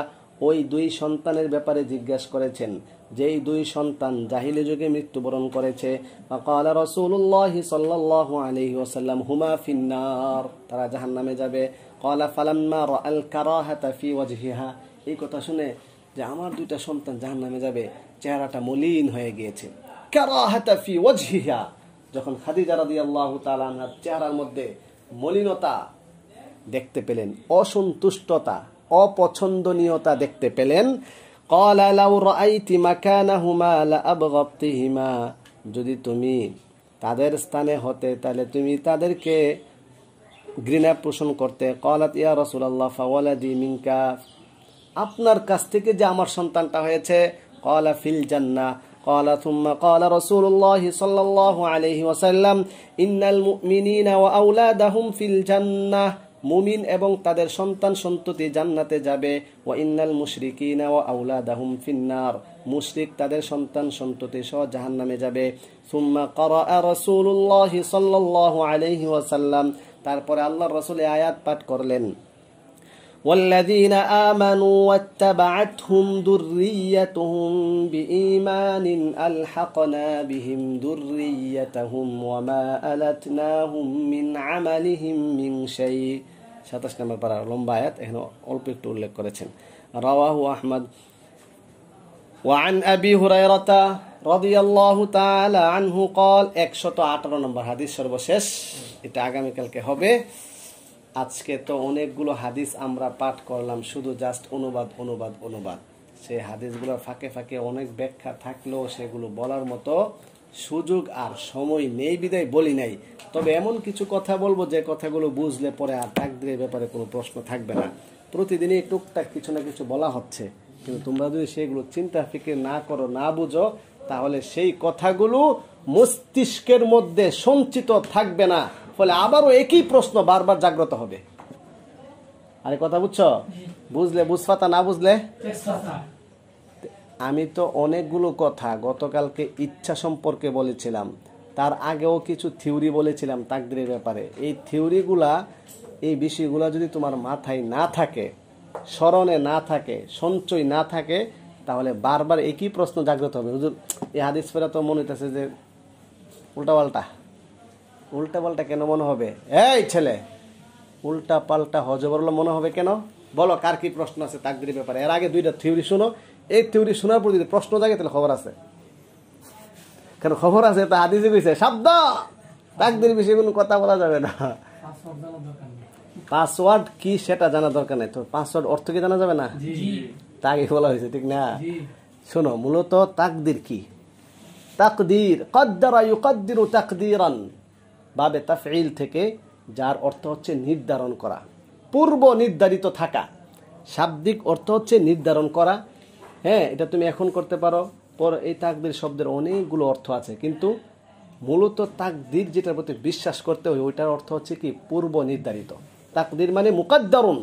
ওই দুই সন্তানের ব্যাপারে জিজ্ঞাসা করেছেন, যেই দুই সন্তান জাহিলি যুগে মৃত্যুবরণ করেছে। ফাকালা রাসূলুল্লাহি সাল্লাল্লাহু আলাইহি ওয়াসাল্লাম হুমা ফিন্নার, তারা জাহান্নামে যাবে। ক্বালা ফালাম্মা রাআল কারাহাতা ফি ওয়াজহিহা, এই কথা শুনে যে আমার দুইটা সন্তান জাহান্নামে যাবে, চেহারাটা মলিন হয়ে গিয়েছে। কারাহাতা ফি ওয়াজহিহা, যখন খাদিজা রাদিয়াল্লাহু তাআলা আনহার চেহারার মধ্যে মলিনতা দেখতে পেলেন, অসন্তুষ্টতা, অপছন্দনীয়তা দেখতে পেলেন। ক্বালা লাউ রাআইতি মাকানাহুমা লা আবগাবতিহিমা, যদি তুমি তাদের স্থানে হতে তাহলে তুমি তাদেরকে ঘৃণা পোষণ করতে। ক্বালাত ইয়া রাসূলুল্লাহ ফাওয়ালাদি মিনকা, আপনার কাছ থেকে যে আমার সন্তানটা হয়েছে। ক্বালা ফিল জান্নাহ। ক্বালা থুম্মা ক্বালা রাসূলুল্লাহ সাল্লাল্লাহু আলাইহি ওয়াসাল্লাম ইন্নাল মুমিনিনা ওয়া আওলাদাহুম ফিল জান্নাহ, মুমিন এবং তাদের সন্তান সন্ততি জান্নাতে যাবে। ওয়া ইন্নাল মুশরিকিনা ওয়া আওলাদাহুম ফিন্নার, মুশরিক তাদের সন্তান সন্ততি সহ জাহান্নামে যাবে। সুম্মা ক্বারাআ রাসূলুল্লাহ সাল্লাল্লাহু আলাইহি ওয়াসাল্লাম, তারপরে আল্লাহর রাসূল এই আয়াত পাঠ করলেন, ওয়াল্লাযীনা আমানু ওয়াত্তাবা'আতহুম যুররিয়্যাতুহুম বিঈমানিন আলহাকনা বিহিম যুররিয়্যাতাহুম ওয়া মা আলাতনাহুম মিন আমালিহিম মিন শাই। 27 নম্বর পারা, লম্বা আয়াত, এখানে অল্প একটু উল্লেখ করেছেন। রাওয়াহু আহমদ وعن أبي هريرة رضي الله تعالى عنه قال 118 নম্বর হাদিস সর্বশেষ, এটা আগামী কালকে হবে। আজকে তো অনেকগুলো হাদিস আমরা পাঠ করলাম, শুধু জাস্ট অনুবাদ অনুবাদ অনুবাদ। সেই হাদিসগুলোর ফাঁকে ফাঁকে অনেক ব্যাখ্যা থাকলেও সেগুলো বলার মতো সুযোগ আর সময় নেই বিদায় বলি নাই। তবে এমন কিছু কথা বলবো যে কথাগুলো বুঝলে পরে আর তাকদীরের ব্যাপারে কোনো প্রশ্ন থাকবে না। প্রতিদিনই টুকটাক কিছু না কিছু বলা হচ্ছে, কিন্তু তোমরা যদি সেগুলো চিন্তা ফিকির না করো, না বুঝো, তাহলে সেই কথাগুলো মস্তিষ্কের মধ্যে সঞ্চিত থাকবে না, ফলে আবারও একই প্রশ্ন বারবার জাগ্রত হবে। আরে কথা বুঝছো? বুঝলে বুঝপাতা, না বুঝলে আমি তো অনেকগুলো কথা গতকালকে ইচ্ছা সম্পর্কে বলেছিলাম, তার আগেও কিছু থিওরি বলেছিলাম তাকদীরের ব্যাপারে। এই থিওরিগুলা, এই বিষয়গুলা যদি তোমার মাথায় না থাকে, স্মরণে না থাকে, সঞ্চয় না থাকে, তাহলে বারবার একই প্রশ্ন জাগ্রত হবে। হুজুর এই হাদিস পড়া তো মনে হইতেছে যে উল্টাপাল্টা। উল্টাপাল্টা কেন মনে হবে? এই ছেলে, উল্টা পাল্টা হজবরল মনে হবে কেন? বলো কার কি প্রশ্ন আছে তাকদীরের ব্যাপারে। এর আগে দুইটা থিওরি শুনো, এই থিওরি শোনার পর যদি প্রশ্ন জাগে তাহলে খবর আছে। কেন খবর আছে? তা হাদিসে কইছে শব্দ তাকদীর বিষয়ে কোনো কথা বলা যাবে না। পাসওয়ার্ড কি সেটা জানা দরকার নেই, তো পাসওয়ার্ড অর্থ কি জানা যাবে না? তা আগে বলা হয়েছে, ঠিক না? শোনো, মূলত তাকদীর কি? তাকদীর কদ্দারা ইউকদ্দিরু তাকদীরান, বাবে তাফঈল থেকে, যার অর্থ হচ্ছে নির্ধারণ করা, পূর্ব নির্ধারিত থাকা। শাব্দিক অর্থ হচ্ছে নির্ধারণ করা। হ্যাঁ, এটা তুমি এখন করতে পারো, পর এই তাকদীর শব্দের অনেকগুলো অর্থ আছে, কিন্তু মূলত তাকদীর যেটার প্রতি বিশ্বাস করতে হয় ওইটার অর্থ হচ্ছে কি? পূর্ব নির্ধারিত। তাকদীর মানে মুকদ্দারুন,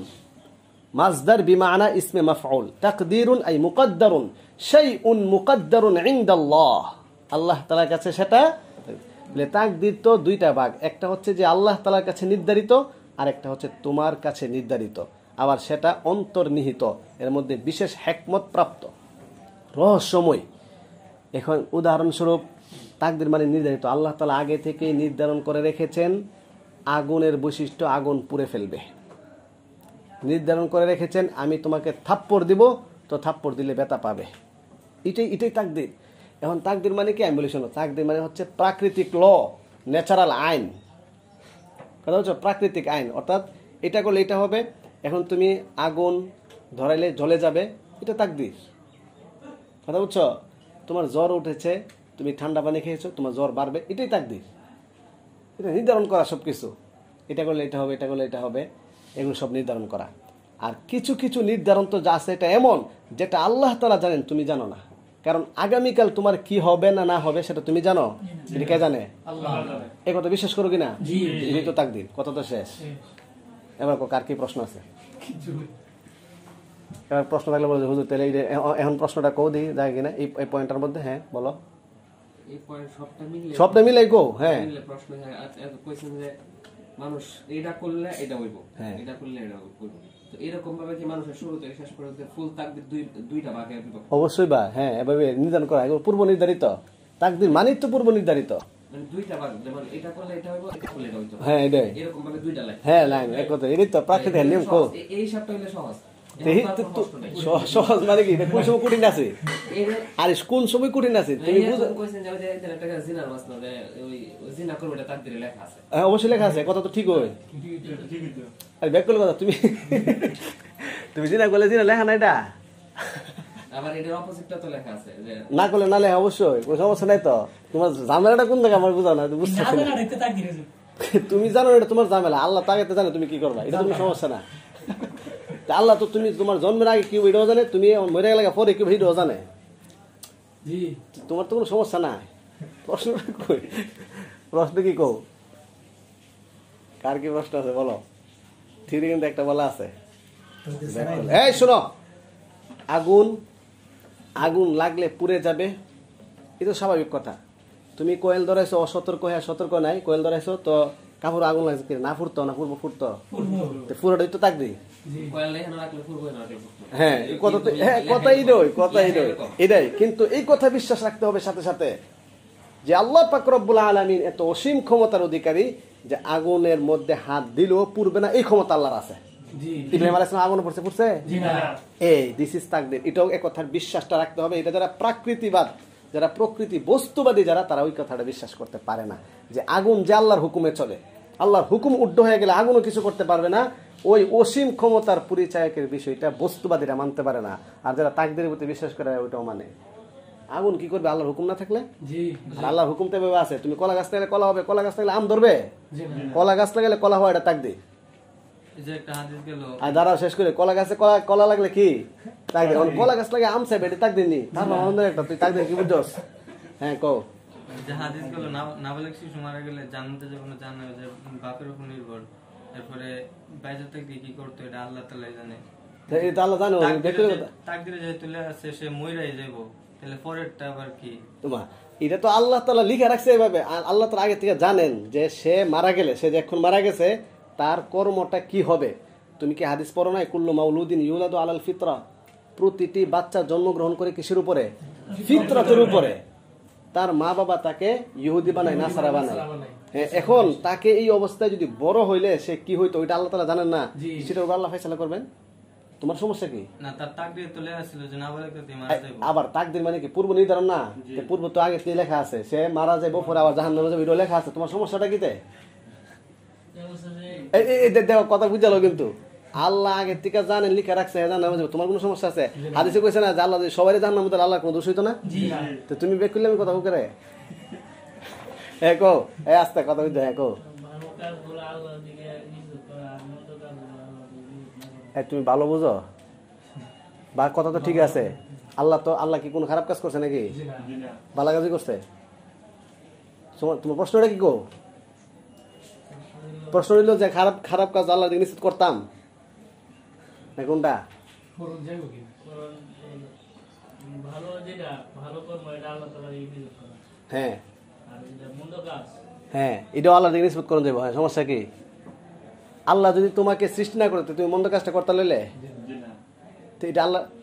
মাজদার বিমানা ইসমে মাফউল। তাকদীরুন আই মুকদ্দারুন, শাইউন মুকদ্দারুন ইনদাল্লাহ, আল্লাহ তাআলার কাছে সেটা। তাকদীর তো দুইটা ভাগ, একটা হচ্ছে যে আল্লাহ তাআলার কাছে নির্ধারিত, আর একটা হচ্ছে তোমার কাছে নির্ধারিত। আবার সেটা অন্তর্নিহিত, এর মধ্যে বিশেষ হিকমত প্রাপ্ত, রহস্যময়। এখন উদাহরণস্বরূপ তাকদীর মানে নির্ধারিত। আল্লাহ তাআলা আগে থেকে নির্ধারণ করে রেখেছেন আগুনের বৈশিষ্ট্য, আগুন পুড়ে ফেলবে। নির্ধারণ করে রেখেছেন আমি তোমাকে থাপ্পড় দিব, তো থাপ্পড় দিলে ব্যথা পাবে। এটাই তাকদীর। এখন তাকদীর মানে কি? আমি বলি শোনো, তাকদীর মানে হচ্ছে প্রাকৃতিক ল, ন্যাচারাল আইন। কথা হচ্ছে প্রাকৃতিক আইন, অর্থাৎ এটা করলে এটা হবে। এখন তুমি আগুন ধরাইলে জ্বলে যাবে, এটা তাকদীর। কথা বুঝছো? তোমার জ্বর উঠেছে, তুমি ঠান্ডা পানি খেয়েছো, তোমার জ্বর বাড়বে, এটাই তাকদীর। এটা নির্ধারণ করা সব কিছু, এটা করলে এটা হবে, এটা করলে এটা হবে, এগুলো সব নির্ধারণ করা। আর কিছু কিছু নির্ধারণ তো যা আছে এটা এমন যেটা আল্লাহ তাআলা জানেন, তুমি জানো না। কারণ আগামীকাল তোমার কি হবে না না হবে সেটা তুমি জানো, এটা কে জানে? আল্লাহ। এই কথা বিশ্বাস করো কিনা? এই তো তাকদীর। কথা তো শেষ। এবার কার কি প্রশ্ন আছে? এবার প্রশ্ন থাকলে বলো, হুজুর তাহলে এখন প্রশ্নটা কও দিই যায় কিনা এই পয়েন্টের মধ্যে। হ্যাঁ বলো। এই পয়েন্ট সবটা মিলাই কও। হ্যাঁ, প্রশ্ন কোয়েশ্চেন যে মানুষ এটা করলে এটা হইব, এটা করলে এটা হইব, তো এরকম ভাবে কি মানুষের শুরু থেকে শেষ পর্যন্ত ফুল তাকদীর দুইটা ভাগে বিভক্ত? অবশ্যই বা হ্যাঁ, এভাবে নির্ধারণ করা, এগুলো পূর্ব নির্ধারিত। তাকদীর মানে তো পূর্ব নির্ধারিত, মানে দুইটা ভাগ, যেমন এটা করলে এটা হইব, এটা করলে এটা হইব। হ্যাঁ এটাই, এরকম ভাবে দুইটা লাইন। হ্যাঁ লাইন এক কথা, এটাই তো প্রাকৃতিক নিয়ম। কো এই হিসাবটা হইলে সহজ। সহজ মানে কি? কোন সময় কঠিন আছে? আর কোন সময় কঠিন আছে তুমি বুঝো? হ্যাঁ অবশ্যই লেখা আছে, কথা তো ঠিক হয়। আর ব্যাক করলে কথা, তুমি তুমি জিনা করলে জিনা লেখা না, এটা আবার এটার অপোজিটটা তো লেখা আছে যে না করলে না লেখা, অবশ্যই কোনো সমস্যা নাই। তো তোমার ঝামেলাটা কোন জায়গায় আমার বুঝাও না, বুঝছো? তুমি জানো এটা তোমার ঝামেলা, আল্লাহ তাকে জানে তুমি কি করবা, এটা তোমার সমস্যা না। আল্লাহ তো তুমি তোমার জন্মের আগে কি এটাও জানে, তুমি মরে গেলে পরে কি এটাও জানে, তোমার তো কোনো সমস্যা নাই। প্রশ্ন কি কও? কার কি প্রশ্ন আছে বলো? থিওরি কিন্তু একটা বলা আছে। এই শোনো, আগুন আগুন লাগলে পুড়ে যাবে, এটা স্বাভাবিক কথা। তুমি কোয়েল ধরাইছো অসতর্ক, হ্যাঁ সতর্ক নাই, কোয়েল ধরাইছো তো কাপড় আগুন লাগছে, না ফুটতো না পূর্ব ফুটতো, পুরোটাই তো তাকদীর। হ্যাঁ এটাই। কিন্তু এই কথা বিশ্বাস রাখতে হবে সাথে সাথে যে আল্লাহ পাক রব্বুল আলামিন এত অসীম ক্ষমতার অধিকারী যে আগুনের মধ্যে হাত দিলেও পুড়বে না, এই ক্ষমতা আল্লাহর আছে। ইব্রাহিম আলাইহিস সালাম আগুনে পড়ছে এই দিস ইজ তাকদীর। এটাও এক কথার বিশ্বাসটা রাখতে হবে। এটা যারা প্রাকৃতিবাদ, যারা প্রকৃতি বস্তুবাদী যারা, তারা ওই কথাটা বিশ্বাস করতে পারে না যে আগুন যে আল্লাহর হুকুমে চলে, আল্লাহর হুকুম উড্ড হয়ে গেলে আগুনও কিছু করতে পারবে না। ওই অসীম ক্ষমতার পরিচায়কের বিষয়টা বস্তুবাদীরা মানতে পারে না। আর যারা তাকদীরের প্রতি বিশ্বাস করে ওইটাও মানে। আগুন কি করবে আল্লাহর হুকুম না থাকলে? আর আল্লাহর হুকুম তো এভাবে আছে, তুমি কলা গাছ লাগালে কলা হবে, কলা গাছ লাগালে আম ধরবে, কলা গাছ লাগালে কলা হয়, এটা তাকদীর। আর দাঁড়াও শেষ করে, কলা গাছে কলা লাগলে কি তাকদীর? কলা গাছ লাগে আম চাইবে, এটা তাকদীর নেই। তারপর আমাদের একটা তুই তাকদীর কি বুঝছস? হ্যাঁ কও। যে হাদিস গুলো নাবালিগ শিশু মারা গেলে জান্নাতে যাবে না, জান্নাতে যে বাপের উপর নির্ভর। এরপরে বাইরে থেকে কি করতে এটা আল্লাহ তাআলাই জানে। এটা আল্লাহ জানে, তাকদীরে যেহেতু লেখা আছে সে মইরাই যাইবো, তাহলে পরেরটা আবার কি? তোমার এটা তো আল্লাহ তাআলা লিখে রাখছে এভাবে। আল্লাহ তাআলা আগে থেকে জানেন যে সে মারা গেলে, সে যখন মারা গেছে তার কর্মটা কি হবে। তুমি কি হাদিস পড়ো নাই? কুল্লু মাউলুদিন ইউলাদু আলাল ফিতরা, প্রতিটি বাচ্চা জন্মগ্রহণ করে কিসের উপরে? ফিতরাতের উপরে। তার মা বাবা তাকে ইহুদি বানায়, নাসারা বানায়। এখন তাকে এই অবস্থায় যদি বড় হইলে সে কি হইতো ওইটা আল্লাহ তাআলা জানেন না, সেটা আল্লাহ ফয়সালা করবেন। তোমার সমস্যা কি? না, তার তাকদীরে তো লেখা ছিল যে নাবালিগতে মারা যাবে। আবার তাকদীর মানে কি পূর্ব নির্ধারণ না? পূর্ব তো আগে থেকে লেখা আছে, সে মারা যাবে, পরে আবার জাহান্নামে যাবে, এটা লেখা আছে। তোমার সমস্যাটা কিতে? দেখো কথা বুঝালো, কিন্তু আল্লাহ আগে থেকে জানেন, লিখে রাখছে, জাহান্নামে যাবে। তোমার কোনো সমস্যা আছে? হাদিসে কইছে না যে আল্লাহ সবাই জাহান্নামে দিলে আল্লাহ কোনো দোষ হইতো না? তো তুমি বেক করলে আমি কথা বুঝে কো আস্তে কথা বুঝতে। হ্যাঁ কো, তুমি ভালো বুঝো বা কথা তো ঠিক আছে। আল্লাহ কি কোনো খারাপ কাজ করছে নাকি? ভালো কাজই করছে। তোমার প্রশ্নটা কি গো? প্রশ্ন হইল যে খারাপ কাজ আল্লাহ নিষেধ করতাম না কোনটা? হ্যাঁ হ্যাঁ, এটাও আল্লাহ নিষেধ করে যাবো। হ্যাঁ, সমস্যা কি? আল্লাহ যদি তোমাকে সৃষ্টি না করতে তুমি মন্দ কাজটা করতে লইলে? এটা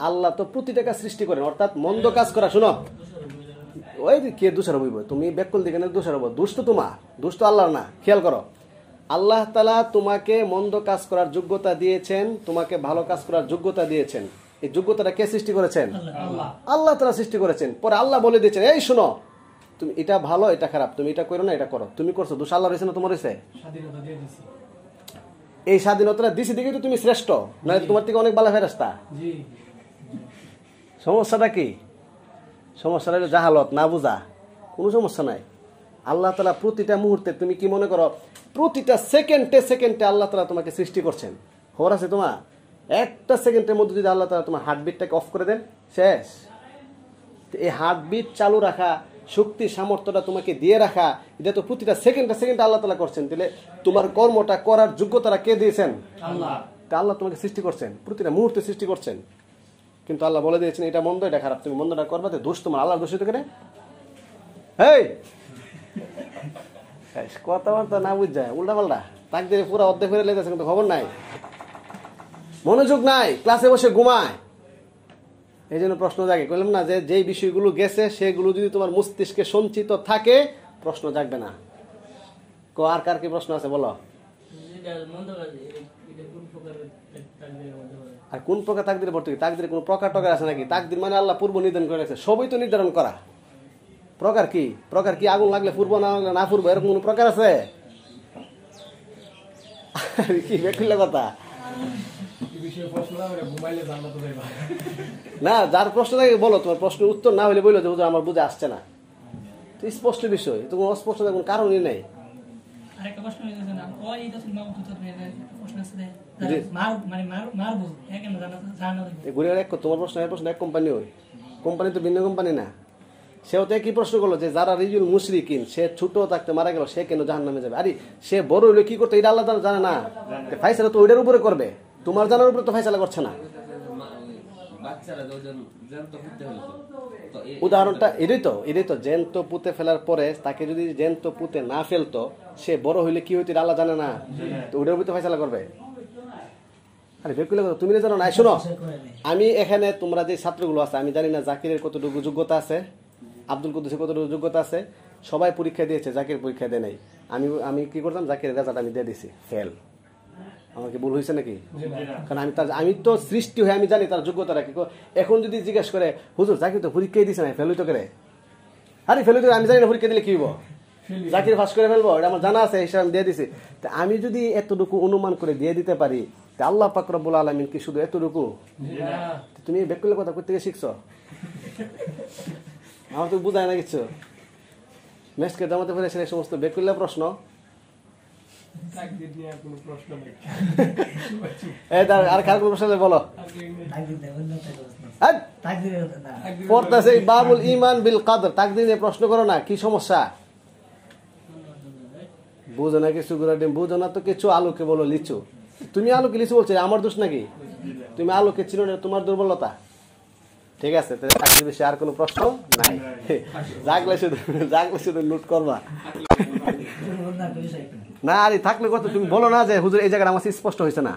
আল্লাহ তো প্রতিটা কাজ সৃষ্টি করেন, অর্থাৎ মন্দ কাজ করা। শুনো, ওই কে দোষার হইব? তুমি বেকুল দিকে দোষার হবো? দোষ তো তোমার, দোষ তো আল্লাহর না। খেয়াল করো, আল্লাহ তাআলা তোমাকে মন্দ কাজ করার যোগ্যতা দিয়েছেন, তোমাকে ভালো কাজ করার যোগ্যতা দিয়েছেন। এই যোগ্যতাটা কে সৃষ্টি করেছেন? আল্লাহ তাআলা সৃষ্টি করেছেন। পরে আল্লাহ বলে দিয়েছেন, এই শুনো, তুমি এটা ভালো এটা খারাপ, তুমি এটা করো না এটা করো। তুমি করছো, দোষ আল্লাহর হয়েছে না তোমার হয়েছে? এই স্বাধীনতা দিছি দেখে তো তুমি শ্রেষ্ঠ, না তোমার থেকে অনেক ভালো ফেরেশতা। সমস্যাটা কি? সমস্যাটা হলো জাহালত, না বুঝা। কোনো সমস্যা নাই। আল্লাহ তাআলা প্রতিটা মুহূর্তে, তুমি কি মনে করো প্রতিটা সেকেন্ডে আল্লাহ তাআলা তোমাকে সৃষ্টি করছেন? খবর আছে তোমার? একটা সেকেন্ডের মধ্যে যদি আল্লাহ তাআলা তোমার হার্টবিটটাকে অফ করে দেন, শেষ। এই হার্টবিট চালু রাখা, শক্তি সামর্থ্যটা তোমাকে দিয়ে রাখা, এটা তো প্রতিটা সেকেন্ডে আল্লাহ তাআলা করছেন। তাহলে তোমার কর্মটা করার যোগ্যতাটা কে দিয়েছেন? আল্লাহ। আল্লাহ তোমাকে সৃষ্টি করছেন, প্রতিটা মুহূর্তে সৃষ্টি করছেন। কিন্তু আল্লাহ বলে দিয়েছেন এটা মন্দ এটা খারাপ, তুমি মন্দটা করবা, তো দোষ তোমার, আল্লাহর দোষ হইতে করে। হেই কথাবার্তা না বুঝ যায়, উল্টা পাল্টা তাকদীরে পুরো অর্ধেক ফেরে লেগেছে, কিন্তু খবর নাই, মনোযোগ নাই, ক্লাসে বসে ঘুমায়। এই জন্য প্রশ্ন জাগে। বললাম না যে যেই বিষয়গুলো গেছে সেগুলো যদি তোমার মস্তিষ্কে সঞ্চিত থাকে প্রশ্ন জাগবে না। আর কার কি প্রশ্ন আছে বলো? আর কোন প্রকার তাকদীরে পড়তে? তাকদীরে কোন প্রকার টকার আছে নাকি? তাকদীর মানে আল্লাহ পূর্ব নির্ধারণ করে রাখছে, সবই তো নির্ধারণ করা। প্রকার কি? আগুন লাগলে পূর্ব, না লাগলে না পূর্ব, এরকম কোন প্রকার আছে? কি বেকুল্লা কথা না। যার প্রশ্ন থাকে বলো, তোমার প্রশ্নের উত্তর না হলে বললো যে হুজুর আমার বুঝে আসছে না। তো স্পষ্ট বিষয়, তো কোনো অস্পষ্ট কোনো কারণই নেই। তোমার প্রশ্ন এর প্রশ্ন এক কোম্পানি, ওই কোম্পানি তো ভিন্ন কোম্পানি না। সেও তো একই প্রশ্ন করলো যে যারা রিজুল মুশরিকিন, সে ছোট থাকতে মারা গেল, সে কেন জাহান্নামে যাবে? আরে সে বড় হইলে কি করতে এটা আল্লাহ তাআলা জানে না? ফায়সালা তো ওইটার উপরে করবে, তোমার জানার উপরে তো ফায়সালা করছে না। উদাহরণটা এটাই তো জ্যান্ত পুঁতে ফেলার পরে তাকে যদি জ্যান্ত পুঁতে না ফেলতো, সে বড় হইলে কি হইতো আল্লাহ জানে না? তো ওইটার উপরে ফায়সালা করবে। আরে বেকুল কথা, তুমি জানো না? শোনো, আমি এখানে তোমরা যে ছাত্রগুলো আছে, আমি জানি না জাকিরের কতটুকু যোগ্যতা আছে, আব্দুল কুদ্দুসের কতটুকু যোগ্যতা আছে। সবাই পরীক্ষা দিয়েছে, জাকির পরীক্ষা দেয় নাই। আমি কি করতাম, জাকিরের রেজাল্ট আমি দিয়ে দিছি ফেল। আমাকে ভুল হয়েছে নাকি? কারণ আমি তো সৃষ্টি হয়ে আমি জানি তার যোগ্যতা রাখি। এখন যদি জিজ্ঞেস করে হুজুর জাকির তো পরীক্ষাই দিছে না, ফেল হইতো করে, আরে ফেল হইতো আমি জানি না পরীক্ষা দিলে কি হইব, জাকির পাস করে ফেলবো, এটা আমার জানা আছে, হিসাব আমি দিয়ে দিছি। তা আমি যদি এতটুকু অনুমান করে দিয়ে দিতে পারি, তা আল্লাহ পাক রব্বুল আলামিন কি শুধু এতটুকু? তুমি বেকুলের কথা কোথা থেকে শিখছো? আমার তো বুঝায় না কিছু। মেসকে জামাতে ফেলে সেই সমস্ত বেকুল্লা প্রশ্ন। আর কার কোন প্রশ্ন বলো? পড়তেছে বাবুল ঈমান বিল কদর, তাকদীর নিয়ে প্রশ্ন করো না, কি সমস্যা? বুঝো না কিছু, বুঝো না তো কিছু। আলোকে বলো লিচু, তুমি আলোকে লিচু বলছো, আমার দোষ নাকি? তুমি আলোকে চিনো না, তোমার দুর্বলতা। ঠিক আছে, তাকদীর বিষয়ে আর কোনো প্রশ্ন নাই। জাগলে শুধু নোট করবা না। আরে থাকলে কত, তুমি বলো না যে হুজুর এই জায়গাটা আমার স্পষ্ট হয়েছে না।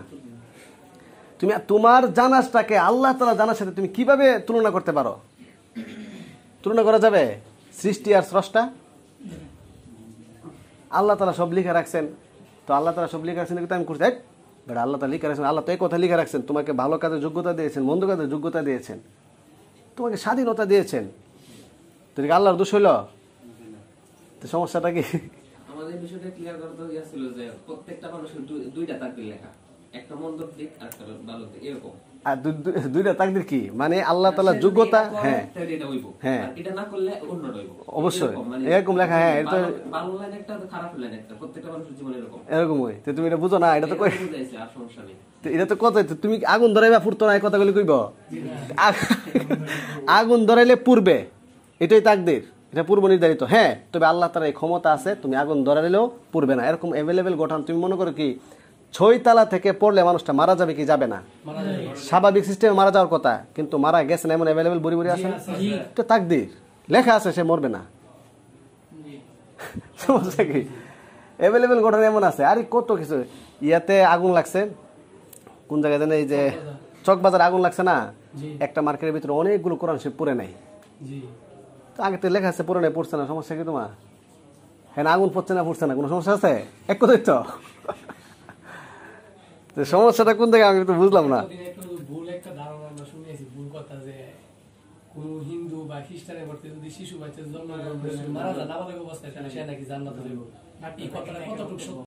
তুমি তোমার জানাজটাকে আল্লাহ তাআলা জানার সাথে তুমি কিভাবে তুলনা করতে পারো? তুলনা করা যাবে? সৃষ্টি আর স্রষ্টা, আল্লাহ তাআলা সব লিখে রাখছেন। তো আল্লাহ তাআলা সব লিখে রাখছেন কিন্তু আমি করছি বাট আল্লাহ তাআলা লিখে রাখছেন। আল্লাহ তো এই কথা লিখে রাখছেন, তোমাকে ভালো কাজের যোগ্যতা দিয়েছেন, মন্দ কাজের যোগ্যতা দিয়েছেন, তোমাকে স্বাধীনতা দিয়েছেন। তুমি কি আল্লাহর দোষ হইল? তো সমস্যাটা কি? আমাদের বিষয়টা ক্লিয়ার করতে হইয়াছিল যে প্রত্যেকটা মানুষের দুইটা তাকদীর লেখা, একটা মন্দর দিক আর একটা ভালো দিক, এরকম। আর দুইটা তাকদীর কি মানে? আল্লাহ তাআলার যোগ্যতা, হ্যাঁ হ্যাঁ, এটা না করলে অন্যটা হইব, অবশ্যই এরকম লেখা। হ্যাঁ, এটা ভালো লাইন একটা, খারাপ লাইন একটা, প্রত্যেকটা মানুষের জীবনে এরকম এরকমই। তো তুমি এটা বুঝো না, এটা তো কই বুঝাইছে, আর সমস্যা নেই। এটা তো কথা, তুমি আগুন ধরাইবা ফুরতো না, এই কথাগুলি কইব। আগুন ধরাইলে পুরবে, এটাই তাকদীর, এটা পূর্ব নির্ধারিত। হ্যাঁ, তবে আল্লাহ তাআলার এই ক্ষমতা আছে, তুমি আগুন ধরাইলেও পুরবে না, এরকম অ্যাভেলেবেল গঠন। তুমি মনে করো কি 6 তালা থেকে পড়লে মানুষটা মারা যাবে কি যাবে না? স্বাভাবিক সিস্টেমে মারা যাওয়ার কথা, কিন্তু মারা গেছে না, এমন অ্যাভেলেবেল বুড়ি বুড়ি আছে, এটা তাকদীর, লেখা আছে, সে মরবে না। সমস্যা কি? অ্যাভেলেবেল গঠন এমন আছে। আরে কত কিছু। ইয়াতে আগুন লাগছে কোন জায়গায় জানে, এই যে চকবাজার আগুন লাগছে না, একটা মার্কেটের ভিতরে অনেকগুলো কোরআন শরীফ পড়ে নাই। আগে তো লেখা আছে পড়ে নাই, পড়ছে না, সমস্যা কি তোমার? হ্যাঁ, আগুন পড়ছে না, পড়ছে না, কোনো সমস্যা আছে? এক কথাই তো। সমস্যাটা কোন জায়গায় আমি তো বুঝলাম না। ভুল একটা ধারণা আমরা শুনেছি, ভুল কথা, যে কোন হিন্দু বা খ্রিস্টানের ঘরে যদি শিশু বাচ্চা জন্মগ্রহণ করে মারা যায় নাবালক অবস্থায়, তাহলে সে নাকি জান্নাতে যাবে। এই কথাটা কতটুকু সত্য?